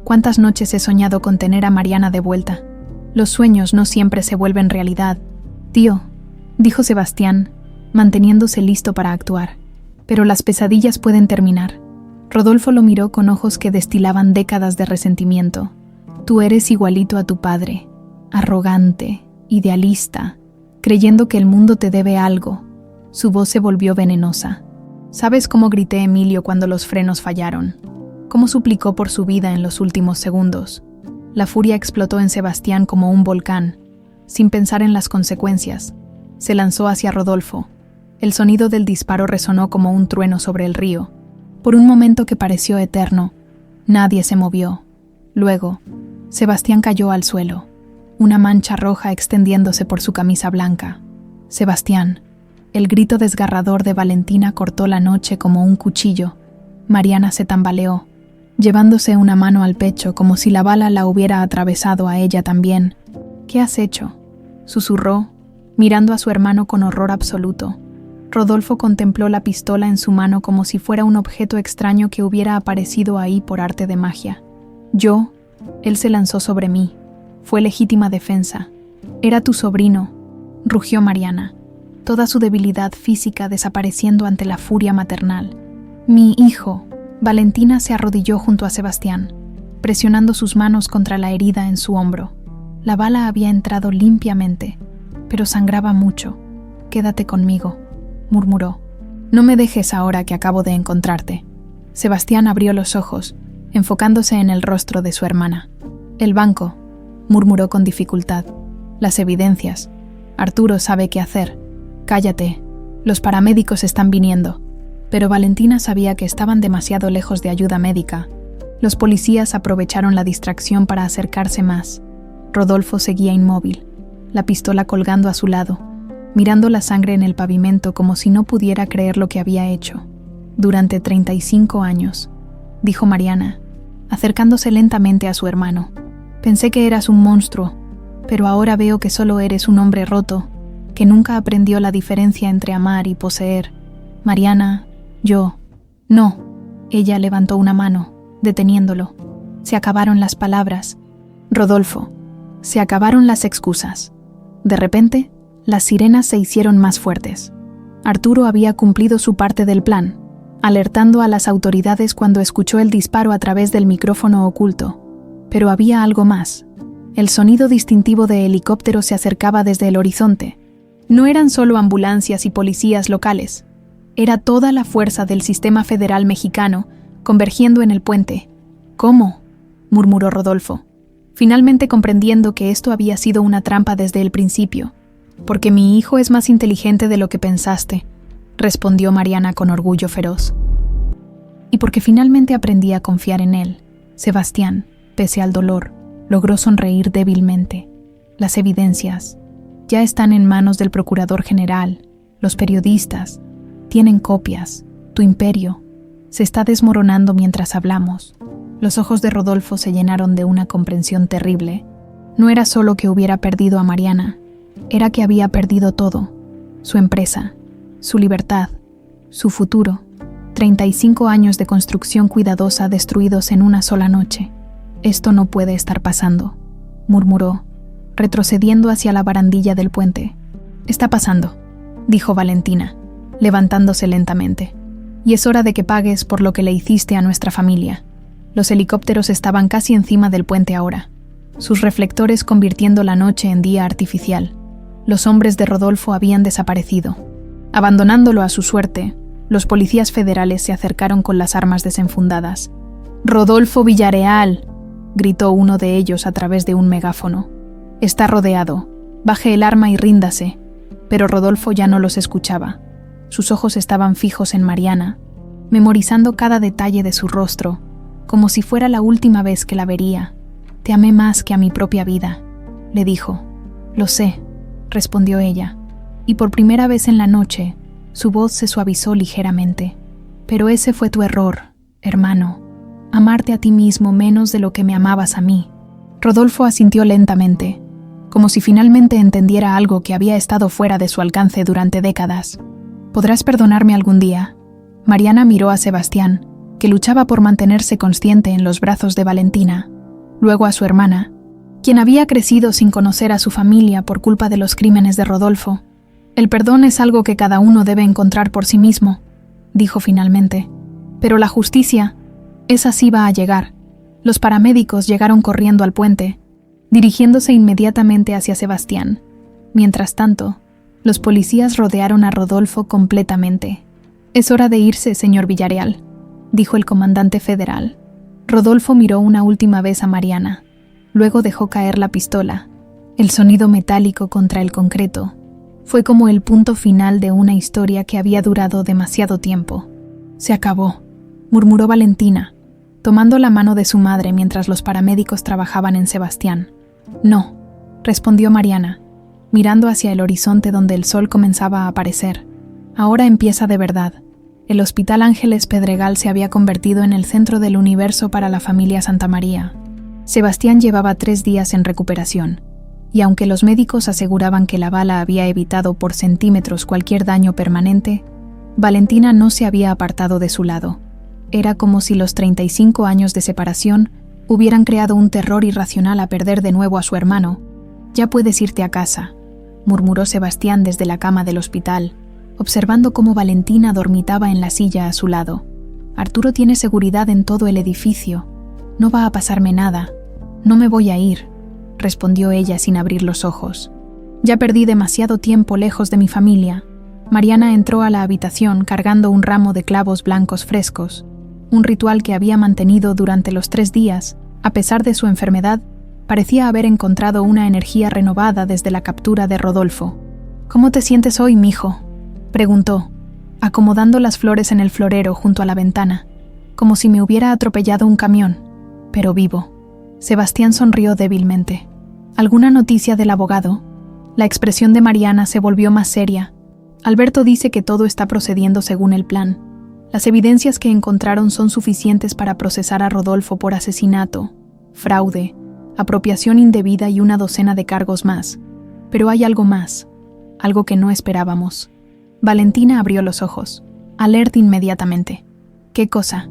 Speaker 1: ¿Cuántas noches he soñado con tener a Mariana de vuelta? Los sueños no siempre se vuelven realidad». «Tío», dijo Sebastián, manteniéndose listo para actuar, «pero las pesadillas pueden terminar». Rodolfo lo miró con ojos que destilaban décadas de resentimiento. «Tú eres igualito a tu padre, arrogante, idealista, creyendo que el mundo te debe algo». Su voz se volvió venenosa. «¿Sabes cómo grité Emilio cuando los frenos fallaron? Cómo suplicó por su vida en los últimos segundos». La furia explotó en Sebastián como un volcán. Sin pensar en las consecuencias, se lanzó hacia Rodolfo. El sonido del disparo resonó como un trueno sobre el río. Por un momento que pareció eterno, nadie se movió. Luego, Sebastián cayó al suelo, una mancha roja extendiéndose por su camisa blanca. «Sebastián». El grito desgarrador de Valentina cortó la noche como un cuchillo. Mariana se tambaleó, llevándose una mano al pecho como si la bala la hubiera atravesado a ella también. «¿Qué has hecho?», susurró, mirando a su hermano con horror absoluto. Rodolfo contempló la pistola en su mano como si fuera un objeto extraño que hubiera aparecido ahí por arte de magia. «Yo», él se lanzó sobre mí. «Fue legítima defensa. Era tu sobrino», rugió Mariana, toda su debilidad física desapareciendo ante la furia maternal. «Mi hijo». Valentina se arrodilló junto a Sebastián, presionando sus manos contra la herida en su hombro. La bala había entrado limpiamente, pero sangraba mucho. «Quédate conmigo», murmuró. «No me dejes ahora que acabo de encontrarte». Sebastián abrió los ojos, enfocándose en el rostro de su hermana. «El banco», murmuró con dificultad. «Las evidencias. Arturo sabe qué hacer». «Cállate. Los paramédicos están viniendo». Pero Valentina sabía que estaban demasiado lejos de ayuda médica. Los policías aprovecharon la distracción para acercarse más. Rodolfo seguía inmóvil, la pistola colgando a su lado, mirando la sangre en el pavimento como si no pudiera creer lo que había hecho. «Durante 35 años», dijo Mariana, acercándose lentamente a su hermano. «Pensé que eras un monstruo, pero ahora veo que solo eres un hombre roto, que nunca aprendió la diferencia entre amar y poseer. Mariana, yo». «No». Ella levantó una mano, deteniéndolo. Se acabaron las palabras. «Rodolfo». Se acabaron las excusas. De repente, las sirenas se hicieron más fuertes. Arturo había cumplido su parte del plan, alertando a las autoridades cuando escuchó el disparo a través del micrófono oculto. Pero había algo más. El sonido distintivo de helicópteros se acercaba desde el horizonte. No eran solo ambulancias y policías locales. Era toda la fuerza del sistema federal mexicano convergiendo en el puente. «¿Cómo?», murmuró Rodolfo, finalmente comprendiendo que esto había sido una trampa desde el principio. «Porque mi hijo es más inteligente de lo que pensaste», respondió Mariana con orgullo feroz. «Y porque finalmente aprendí a confiar en él». Sebastián, pese al dolor, logró sonreír débilmente. «Las evidencias ya están en manos del procurador general, los periodistas. Tienen copias. Tu imperio se está desmoronando mientras hablamos». Los ojos de Rodolfo se llenaron de una comprensión terrible. No era solo que hubiera perdido a Mariana, era que había perdido todo: su empresa, su libertad, su futuro. 35 años de construcción cuidadosa destruidos en una sola noche. «Esto no puede estar pasando», murmuró, retrocediendo hacia la barandilla del puente. «Está pasando», dijo Valentina, levantándose lentamente. «Y es hora de que pagues por lo que le hiciste a nuestra familia». Los helicópteros estaban casi encima del puente ahora, sus reflectores convirtiendo la noche en día artificial. Los hombres de Rodolfo habían desaparecido. Abandonándolo a su suerte, los policías federales se acercaron con las armas desenfundadas. «Rodolfo Villarreal», gritó uno de ellos a través de un megáfono. «Está rodeado. Baje el arma y ríndase». Pero Rodolfo ya no los escuchaba. Sus ojos estaban fijos en Mariana, memorizando cada detalle de su rostro, como si fuera la última vez que la vería. «Te amé más que a mi propia vida», le dijo. «Lo sé», respondió ella, y por primera vez en la noche, Su voz se suavizó ligeramente. Pero ese fue tu error, hermano. Amarte a ti mismo menos de lo que me amabas a mí. Rodolfo asintió lentamente, como si finalmente entendiera algo que había estado fuera de su alcance durante décadas. ¿Podrás perdonarme algún día? Mariana miró a Sebastián, que luchaba por mantenerse consciente en los brazos de Valentina, luego a su hermana, quien había crecido sin conocer a su familia por culpa de los crímenes de Rodolfo. El perdón es algo que cada uno debe encontrar por sí mismo, dijo finalmente. Pero la justicia, esa sí va a llegar. Los paramédicos llegaron corriendo al puente, dirigiéndose inmediatamente hacia Sebastián. Mientras tanto, los policías rodearon a Rodolfo completamente. «Es hora de irse, señor Villarreal», dijo el comandante federal. Rodolfo miró una última vez a Mariana. Luego dejó caer la pistola. El sonido metálico contra el concreto fue como el punto final de una historia que había durado demasiado tiempo. «Se acabó», murmuró Valentina, tomando la mano de su madre mientras los paramédicos trabajaban en Sebastián. «No», respondió Mariana, mirando hacia el horizonte donde el sol comenzaba a aparecer. «Ahora empieza de verdad». El Hospital Ángeles Pedregal se había convertido en el centro del universo para la familia Santamaría. Sebastián llevaba 3 días en recuperación, y aunque los médicos aseguraban que la bala había evitado por centímetros cualquier daño permanente, Valentina no se había apartado de su lado. Era como si los 35 años de separación hubieran creado un terror irracional a perder de nuevo a su hermano. «Ya puedes irte a casa», murmuró Sebastián desde la cama del hospital, observando cómo Valentina dormitaba en la silla a su lado. «Arturo tiene seguridad en todo el edificio. No va a pasarme nada. No me voy a ir», respondió ella sin abrir los ojos. «Ya perdí demasiado tiempo lejos de mi familia». Mariana entró a la habitación cargando un ramo de clavos blancos frescos, un ritual que había mantenido durante los 3 días. A pesar de su enfermedad, parecía haber encontrado una energía renovada desde la captura de Rodolfo. «¿Cómo te sientes hoy, mijo?», preguntó, acomodando las flores en el florero junto a la ventana, como si me hubiera atropellado un camión, pero vivo. Sebastián sonrió débilmente. «¿Alguna noticia del abogado?». La expresión de Mariana se volvió más seria. «Alberto dice que todo está procediendo según el plan. Las evidencias que encontraron son suficientes para procesar a Rodolfo por asesinato, fraude, apropiación indebida y una docena de cargos más. Pero hay algo más, algo que no esperábamos». Valentina abrió los ojos, alerta inmediatamente. «¿Qué cosa?».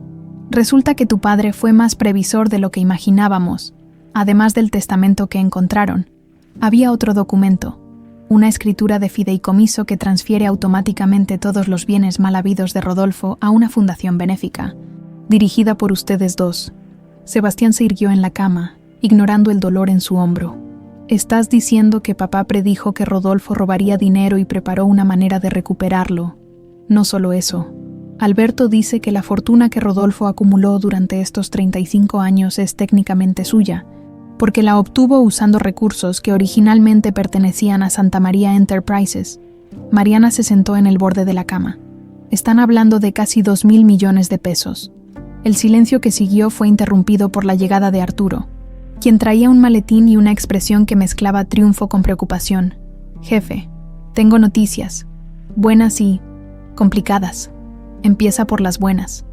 Speaker 1: «Resulta que tu padre fue más previsor de lo que imaginábamos. Además del testamento que encontraron, había otro documento, una escritura de fideicomiso que transfiere automáticamente todos los bienes mal habidos de Rodolfo a una fundación benéfica, dirigida por ustedes dos». Sebastián se irguió en la cama, ignorando el dolor en su hombro. «¿Estás diciendo que papá predijo que Rodolfo robaría dinero y preparó una manera de recuperarlo? No solo eso. Alberto dice que la fortuna que Rodolfo acumuló durante estos 35 años es técnicamente suya, porque la obtuvo usando recursos que originalmente pertenecían a Santamaría Enterprises». Mariana se sentó en el borde de la cama. «Están hablando de casi 2.000 millones de pesos». El silencio que siguió fue interrumpido por la llegada de Arturo, quien traía un maletín y una expresión que mezclaba triunfo con preocupación. «Jefe, tengo noticias. Buenas y complicadas». «Empieza por las buenas»,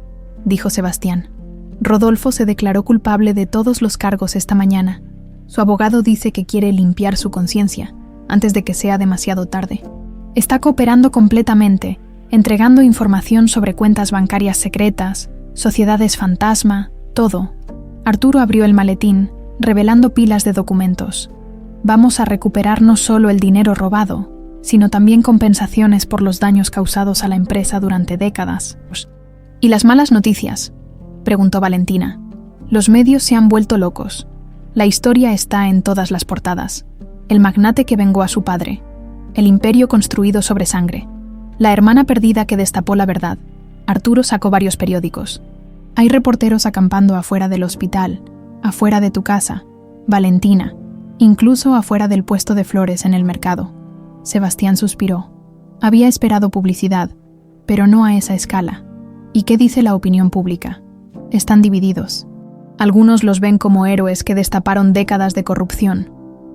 Speaker 1: dijo Sebastián. «Rodolfo se declaró culpable de todos los cargos esta mañana. Su abogado dice que quiere limpiar su conciencia antes de que sea demasiado tarde. Está cooperando completamente, entregando información sobre cuentas bancarias secretas, sociedades fantasma, todo». Arturo abrió el maletín, revelando pilas de documentos. «Vamos a recuperar no solo el dinero robado, sino también compensaciones por los daños causados a la empresa durante décadas». «¿Y las malas noticias?», preguntó Valentina. «Los medios se han vuelto locos. La historia está en todas las portadas. El magnate que vengó a su padre. El imperio construido sobre sangre. La hermana perdida que destapó la verdad». Arturo sacó varios periódicos. «Hay reporteros acampando afuera del hospital, afuera de tu casa, Valentina, incluso afuera del puesto de flores en el mercado». Sebastián suspiró. Había esperado publicidad, pero no a esa escala. ¿Y qué dice la opinión pública? Están divididos. Algunos los ven como héroes que destaparon décadas de corrupción.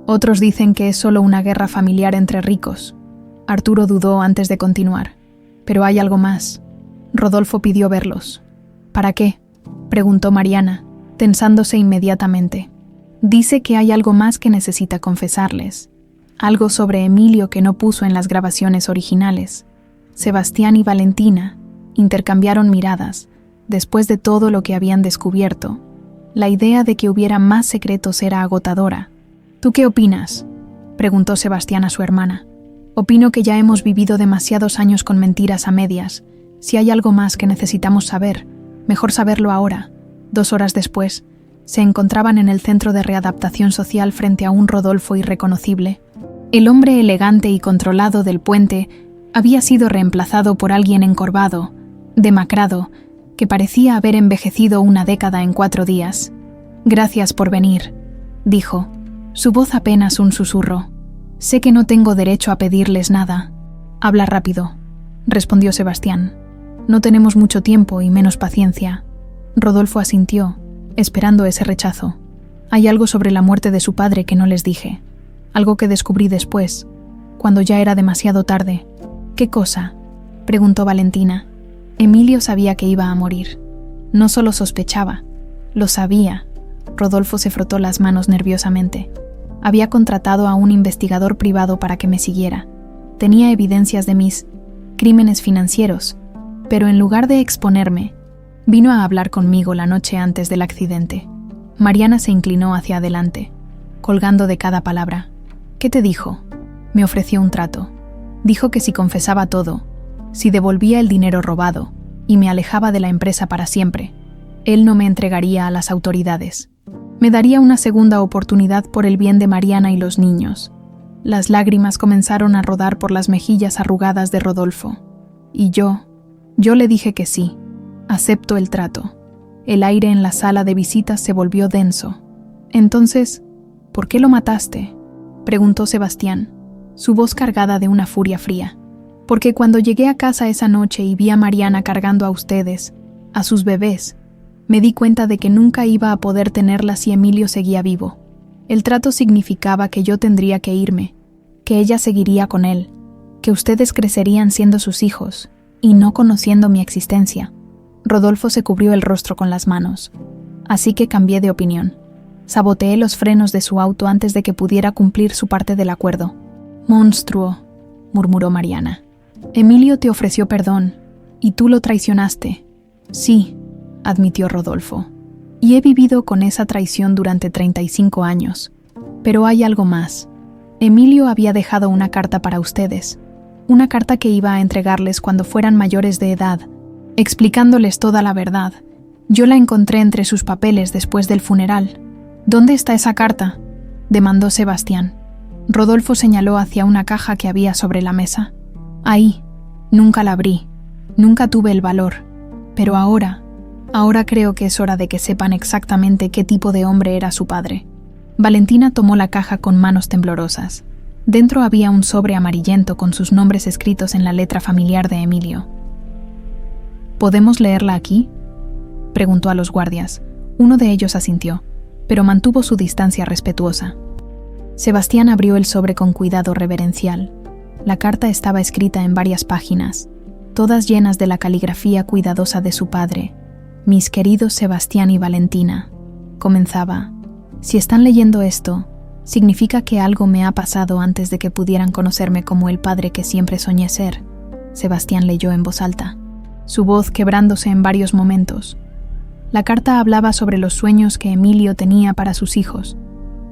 Speaker 1: Otros dicen que es solo una guerra familiar entre ricos. Arturo dudó antes de continuar. Pero hay algo más. Rodolfo pidió verlos. ¿Para qué?, preguntó Mariana, tensándose inmediatamente. Dice que hay algo más que necesita confesarles. Algo sobre Emilio que no puso en las grabaciones originales. Sebastián y Valentina intercambiaron miradas después de todo lo que habían descubierto. La idea de que hubiera más secretos era agotadora. ¿Tú qué opinas?, preguntó Sebastián a su hermana. Opino que ya hemos vivido demasiados años con mentiras a medias. Si hay algo más que necesitamos saber, mejor saberlo ahora. 2 horas después, se encontraban en el centro de readaptación social frente a un Rodolfo irreconocible. El hombre elegante y controlado del puente había sido reemplazado por alguien encorvado, demacrado, que parecía haber envejecido una década en 4 días. «Gracias por venir», dijo, su voz apenas un susurro. «Sé que no tengo derecho a pedirles nada». «Habla rápido», respondió Sebastián. «No tenemos mucho tiempo y menos paciencia». Rodolfo asintió, esperando ese rechazo. «Hay algo sobre la muerte de su padre que no les dije. Algo que descubrí después, cuando ya era demasiado tarde». «¿Qué cosa?», preguntó Valentina. Emilio sabía que iba a morir. No solo sospechaba, lo sabía. Rodolfo se frotó las manos nerviosamente. Había contratado a un investigador privado para que me siguiera. Tenía evidencias de mis crímenes financieros, pero en lugar de exponerme, vino a hablar conmigo la noche antes del accidente. Mariana se inclinó hacia adelante, colgando de cada palabra. «¿Qué te dijo?». «Me ofreció un trato. Dijo que si confesaba todo, si devolvía el dinero robado y me alejaba de la empresa para siempre, él no me entregaría a las autoridades. Me daría una segunda oportunidad por el bien de Mariana y los niños». Las lágrimas comenzaron a rodar por las mejillas arrugadas de Rodolfo. Y yo le dije que sí. Acepto el trato. El aire en la sala de visitas se volvió denso. «Entonces, ¿por qué lo mataste?», preguntó Sebastián, su voz cargada de una furia fría. «Porque cuando llegué a casa esa noche y vi a Mariana cargando a ustedes, a sus bebés, me di cuenta de que nunca iba a poder tenerla si Emilio seguía vivo. El trato significaba que yo tendría que irme, que ella seguiría con él, que ustedes crecerían siendo sus hijos y no conociendo mi existencia». Rodolfo se cubrió el rostro con las manos. «Así que cambié de opinión. Saboteé los frenos de su auto antes de que pudiera cumplir su parte del acuerdo». «Monstruo», murmuró Mariana. «Emilio te ofreció perdón, y tú lo traicionaste». «Sí», admitió Rodolfo. «Y he vivido con esa traición durante 35 años. Pero hay algo más. Emilio había dejado una carta para ustedes, una carta que iba a entregarles cuando fueran mayores de edad, explicándoles toda la verdad. Yo la encontré entre sus papeles después del funeral». «¿Dónde está esa carta?», demandó Sebastián. Rodolfo señaló hacia una caja que había sobre la mesa. «Ahí. Nunca la abrí. Nunca tuve el valor. Pero ahora creo que es hora de que sepan exactamente qué tipo de hombre era su padre». Valentina tomó la caja con manos temblorosas. Dentro había un sobre amarillento con sus nombres escritos en la letra familiar de Emilio. «¿Podemos leerla aquí?», preguntó a los guardias. Uno de ellos asintió, pero mantuvo su distancia respetuosa. Sebastián abrió el sobre con cuidado reverencial. La carta estaba escrita en varias páginas, todas llenas de la caligrafía cuidadosa de su padre. «Mis queridos Sebastián y Valentina», comenzaba. «Si están leyendo esto, significa que algo me ha pasado antes de que pudieran conocerme como el padre que siempre soñé ser». Sebastián leyó en voz alta, su voz quebrándose en varios momentos. La carta hablaba sobre los sueños que Emilio tenía para sus hijos,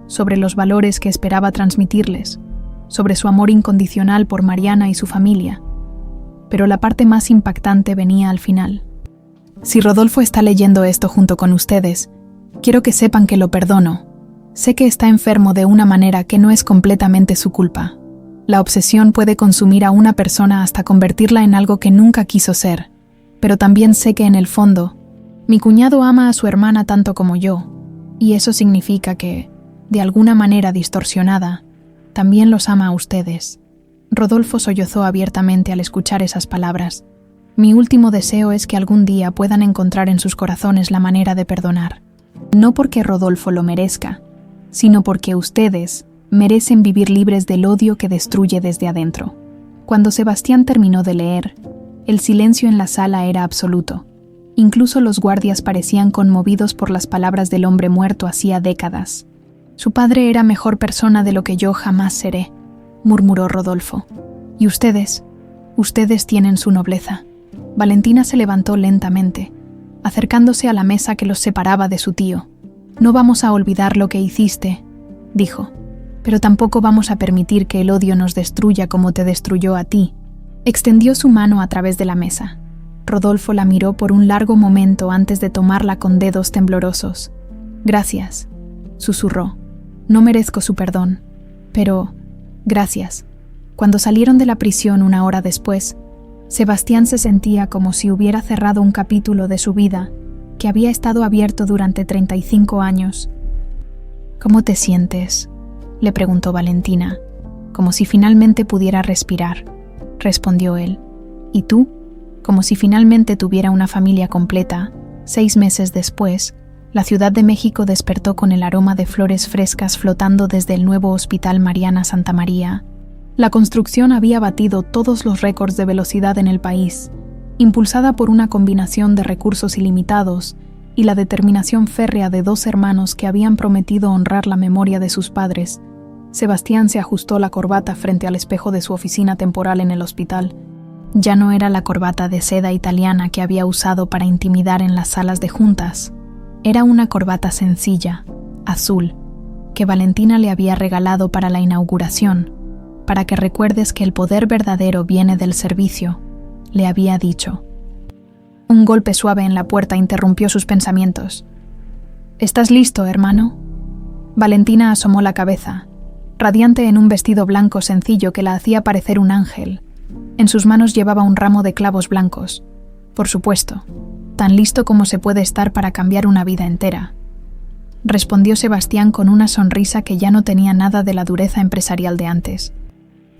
Speaker 1: sobre los valores que esperaba transmitirles, sobre su amor incondicional por Mariana y su familia. Pero la parte más impactante venía al final. «Si Rodolfo está leyendo esto junto con ustedes, quiero que sepan que lo perdono. Sé que está enfermo de una manera que no es completamente su culpa. La obsesión puede consumir a una persona hasta convertirla en algo que nunca quiso ser, pero también sé que en el fondo, mi cuñado ama a su hermana tanto como yo, y eso significa que, de alguna manera distorsionada, también los ama a ustedes». Rodolfo sollozó abiertamente al escuchar esas palabras. «Mi último deseo es que algún día puedan encontrar en sus corazones la manera de perdonar. No porque Rodolfo lo merezca, sino porque ustedes merecen vivir libres del odio que destruye desde adentro». Cuando Sebastián terminó de leer, El silencio en la sala era absoluto. Incluso los guardias parecían conmovidos por las palabras del hombre muerto hacía décadas. «Su padre era mejor persona de lo que yo jamás seré», murmuró Rodolfo. «Y ustedes tienen su nobleza». Valentina se levantó lentamente, acercándose a la mesa que los separaba de su tío. «No vamos a olvidar lo que hiciste», dijo, «pero tampoco vamos a permitir que el odio nos destruya como te destruyó a ti». Extendió su mano a través de la mesa. Rodolfo la miró por un largo momento antes de tomarla con dedos temblorosos. «Gracias», susurró. «No merezco su perdón, pero gracias». Cuando salieron de la prisión una hora después, Sebastián se sentía como si hubiera cerrado un capítulo de su vida que había estado abierto durante 35 años. «¿Cómo te sientes?», le preguntó Valentina, como si finalmente pudiera respirar. Respondió él. «¿Y tú?». Como si finalmente tuviera una familia completa. 6 meses después, la Ciudad de México despertó con el aroma de flores frescas flotando desde el nuevo Hospital Mariana Santamaría. La construcción había batido todos los récords de velocidad en el país, impulsada por una combinación de recursos ilimitados y la determinación férrea de 2 hermanos que habían prometido honrar la memoria de sus padres. Sebastián se ajustó la corbata frente al espejo de su oficina temporal en el hospital. Ya no era la corbata de seda italiana que había usado para intimidar en las salas de juntas. Era una corbata sencilla, azul, que Valentina le había regalado para la inauguración, para que recuerdes que el poder verdadero viene del servicio, le había dicho. Un golpe suave en la puerta interrumpió sus pensamientos. «¿Estás listo, hermano?». Valentina asomó la cabeza, radiante en un vestido blanco sencillo que la hacía parecer un ángel. En sus manos llevaba un ramo de clavos blancos. «Por supuesto, tan listo como se puede estar para cambiar una vida entera», respondió Sebastián con una sonrisa que ya no tenía nada de la dureza empresarial de antes.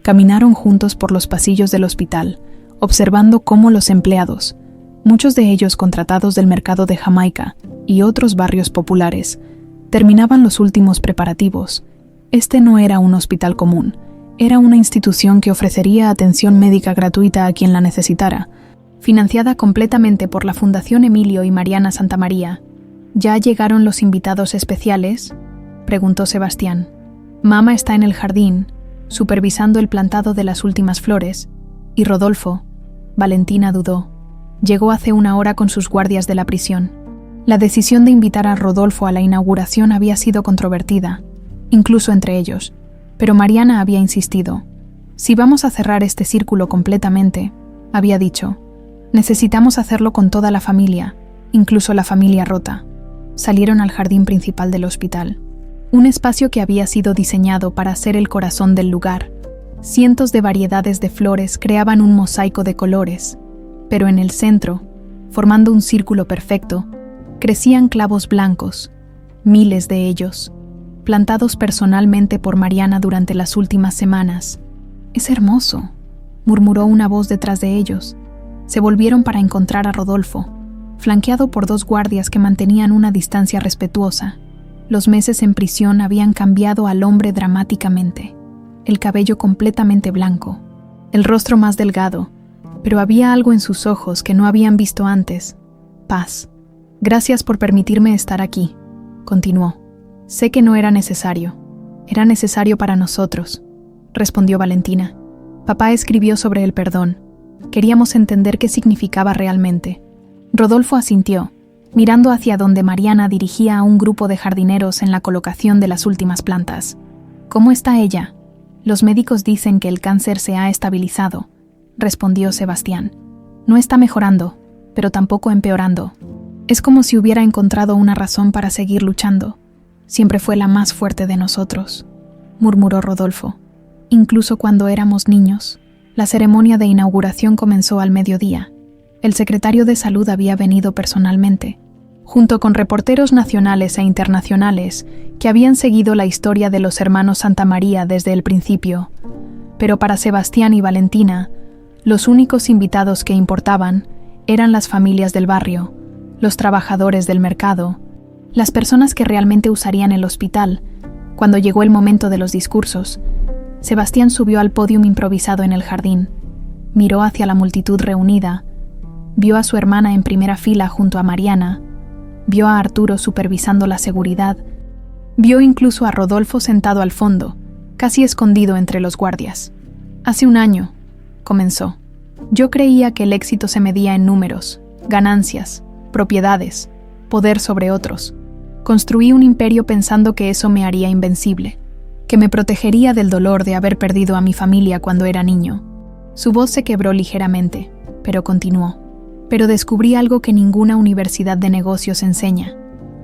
Speaker 1: Caminaron juntos por los pasillos del hospital, observando cómo los empleados, muchos de ellos contratados del mercado de Jamaica y otros barrios populares, terminaban los últimos preparativos. Este no era un hospital común. Era una institución que ofrecería atención médica gratuita a quien la necesitara, financiada completamente por la Fundación Emilio y Mariana Santamaría. «¿Ya llegaron los invitados especiales?», preguntó Sebastián. «Mamá está en el jardín, supervisando el plantado de las últimas flores, y Rodolfo», Valentina dudó, «llegó hace 1 hora con sus guardias de la prisión». La decisión de invitar a Rodolfo a la inauguración había sido controvertida, incluso entre ellos. Pero Mariana había insistido. «Si vamos a cerrar este círculo completamente», había dicho, «necesitamos hacerlo con toda la familia, incluso la familia rota». Salieron al jardín principal del hospital, un espacio que había sido diseñado para ser el corazón del lugar. Cientos de variedades de flores creaban un mosaico de colores, pero en el centro, formando un círculo perfecto, crecían clavos blancos, miles de ellos, plantados personalmente por Mariana durante las últimas semanas. «Es hermoso», murmuró una voz detrás de ellos. Se volvieron para encontrar a Rodolfo, flanqueado por 2 guardias que mantenían una distancia respetuosa. Los meses en prisión habían cambiado al hombre dramáticamente. El cabello completamente blanco, el rostro más delgado, pero había algo en sus ojos que no habían visto antes. «Paz. Gracias por permitirme estar aquí», continuó. «Sé que no era necesario. Era necesario para nosotros», respondió Valentina. «Papá escribió sobre el perdón. Queríamos entender qué significaba realmente». Rodolfo asintió, mirando hacia donde Mariana dirigía a un grupo de jardineros en la colocación de las últimas plantas. «¿Cómo está ella?». «Los médicos dicen que el cáncer se ha estabilizado», respondió Sebastián. «No está mejorando, pero tampoco empeorando. Es como si hubiera encontrado una razón para seguir luchando. Siempre fue la más fuerte de nosotros», murmuró Rodolfo. «Incluso cuando éramos niños». La ceremonia de inauguración comenzó al mediodía. El secretario de Salud había venido personalmente, junto con reporteros nacionales e internacionales que habían seguido la historia de los hermanos Santamaría desde el principio. Pero para Sebastián y Valentina, los únicos invitados que importaban eran las familias del barrio, los trabajadores del mercado, las personas que realmente usarían el hospital. Cuando llegó el momento de los discursos, Sebastián subió al podio improvisado en el jardín. Miró hacia la multitud reunida, vio a su hermana en primera fila junto a Mariana, vio a Arturo supervisando la seguridad, vio incluso a Rodolfo sentado al fondo, casi escondido entre los guardias. Hace un año, comenzó, yo creía que el éxito se medía en números, ganancias, propiedades, poder sobre otros. Construí un imperio pensando que eso me haría invencible, que me protegería del dolor de haber perdido a mi familia cuando era niño. Su voz se quebró ligeramente, pero continuó. Pero descubrí algo que ninguna universidad de negocios enseña,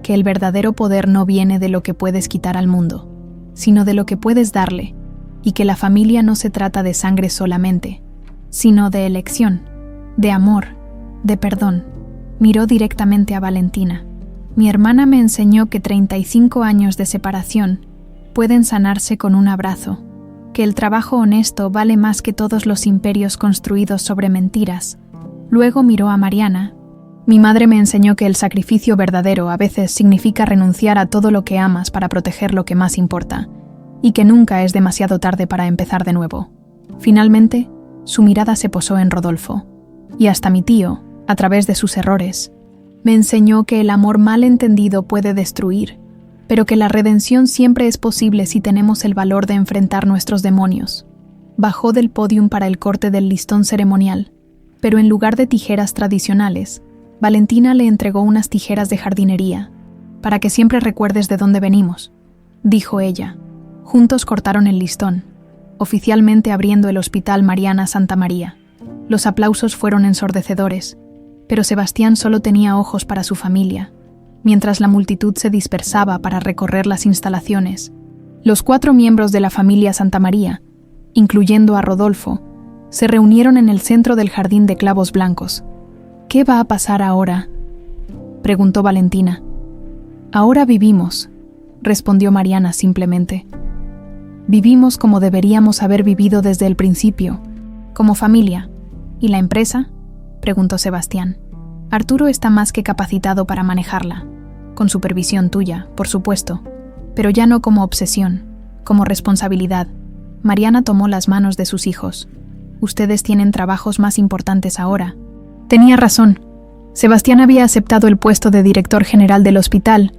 Speaker 1: que el verdadero poder no viene de lo que puedes quitar al mundo, sino de lo que puedes darle, y que la familia no se trata de sangre solamente, sino de elección, de amor, de perdón. Miró directamente a Valentina. Mi hermana me enseñó que 35 años de separación pueden sanarse con un abrazo, que el trabajo honesto vale más que todos los imperios construidos sobre mentiras. Luego miró a Mariana. Mi madre me enseñó que el sacrificio verdadero a veces significa renunciar a todo lo que amas para proteger lo que más importa, y que nunca es demasiado tarde para empezar de nuevo. Finalmente, su mirada se posó en Rodolfo, y hasta mi tío, a través de sus errores, me enseñó que el amor mal entendido puede destruir, pero que la redención siempre es posible si tenemos el valor de enfrentar nuestros demonios. Bajó del pódium para el corte del listón ceremonial, pero en lugar de tijeras tradicionales, Valentina le entregó unas tijeras de jardinería, para que siempre recuerdes de dónde venimos, dijo ella. Juntos cortaron el listón, oficialmente abriendo el Hospital Mariana Santa María. Los aplausos fueron ensordecedores, pero Sebastián solo tenía ojos para su familia. Mientras la multitud se dispersaba para recorrer las instalaciones, los 4 miembros de la familia Santa María, incluyendo a Rodolfo, se reunieron en el centro del jardín de clavos blancos. ¿Qué va a pasar ahora?, preguntó Valentina. Ahora vivimos, respondió Mariana simplemente. Vivimos como deberíamos haber vivido desde el principio, como familia. ¿Y la empresa?, preguntó Sebastián. Arturo está más que capacitado para manejarla, con supervisión tuya, por supuesto, pero ya no como obsesión, como responsabilidad. Mariana tomó las manos de sus hijos. Ustedes tienen trabajos más importantes ahora. Tenía razón. Sebastián había aceptado el puesto de director general del hospital,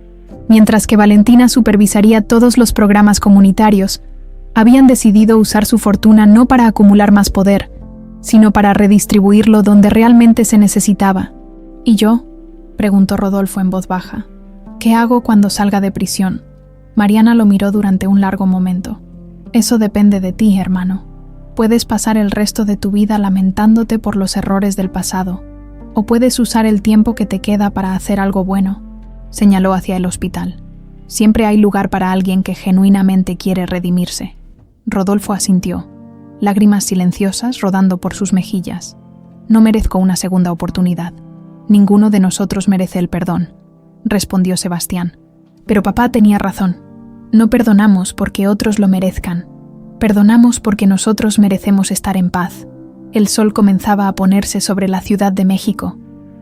Speaker 1: mientras que Valentina supervisaría todos los programas comunitarios. Habían decidido usar su fortuna no para acumular más poder, sino para redistribuirlo donde realmente se necesitaba. ¿Y yo?, preguntó Rodolfo en voz baja. ¿Qué hago cuando salga de prisión? Mariana lo miró durante un largo momento. Eso depende de ti, hermano. Puedes pasar el resto de tu vida lamentándote por los errores del pasado, o puedes usar el tiempo que te queda para hacer algo bueno, señaló hacia el hospital. Siempre hay lugar para alguien que genuinamente quiere redimirse. Rodolfo asintió, lágrimas silenciosas rodando por sus mejillas. No merezco una segunda oportunidad. Ninguno de nosotros merece el perdón, respondió Sebastián. Pero papá tenía razón. No perdonamos porque otros lo merezcan. Perdonamos porque nosotros merecemos estar en paz. El sol comenzaba a ponerse sobre la Ciudad de México,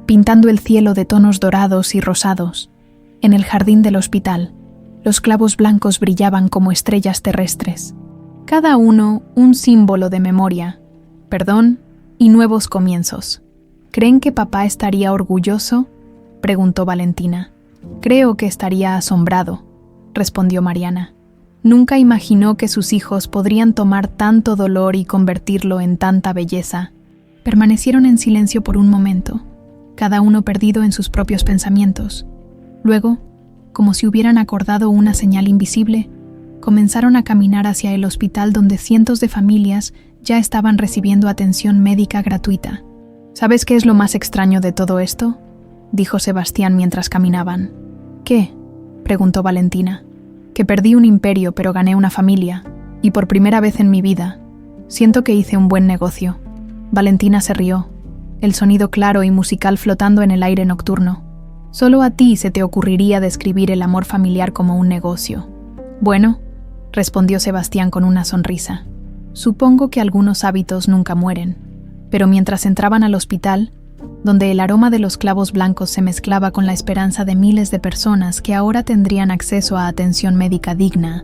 Speaker 1: pintando el cielo de tonos dorados y rosados. En el jardín del hospital, los clavos blancos brillaban como estrellas terrestres. Cada uno un símbolo de memoria, perdón y nuevos comienzos. ¿Creen que papá estaría orgulloso?, preguntó Valentina. Creo que estaría asombrado, respondió Mariana. Nunca imaginó que sus hijos podrían tomar tanto dolor y convertirlo en tanta belleza. Permanecieron en silencio por un momento, cada uno perdido en sus propios pensamientos. Luego, como si hubieran acordado una señal invisible, comenzaron a caminar hacia el hospital donde cientos de familias ya estaban recibiendo atención médica gratuita. ¿Sabes qué es lo más extraño de todo esto?, dijo Sebastián mientras caminaban. ¿Qué?, preguntó Valentina. Que perdí un imperio pero gané una familia, y por primera vez en mi vida, siento que hice un buen negocio. Valentina se rió, el sonido claro y musical flotando en el aire nocturno. Solo a ti se te ocurriría describir el amor familiar como un negocio. Bueno, respondió Sebastián con una sonrisa. Supongo que algunos hábitos nunca mueren, pero mientras entraban al hospital, donde el aroma de los clavos blancos se mezclaba con la esperanza de miles de personas que ahora tendrían acceso a atención médica digna,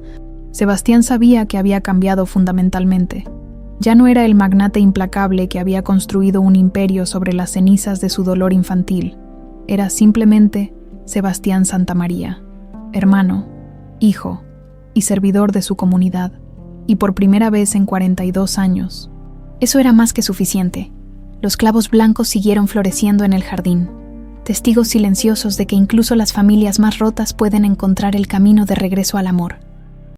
Speaker 1: Sebastián sabía que había cambiado fundamentalmente. Ya no era el magnate implacable que había construido un imperio sobre las cenizas de su dolor infantil. Era simplemente Sebastián Santamaría, hermano, hijo y servidor de su comunidad, y por primera vez en 42 años. Eso era más que suficiente. Los clavos blancos siguieron floreciendo en el jardín, testigos silenciosos de que incluso las familias más rotas pueden encontrar el camino de regreso al amor.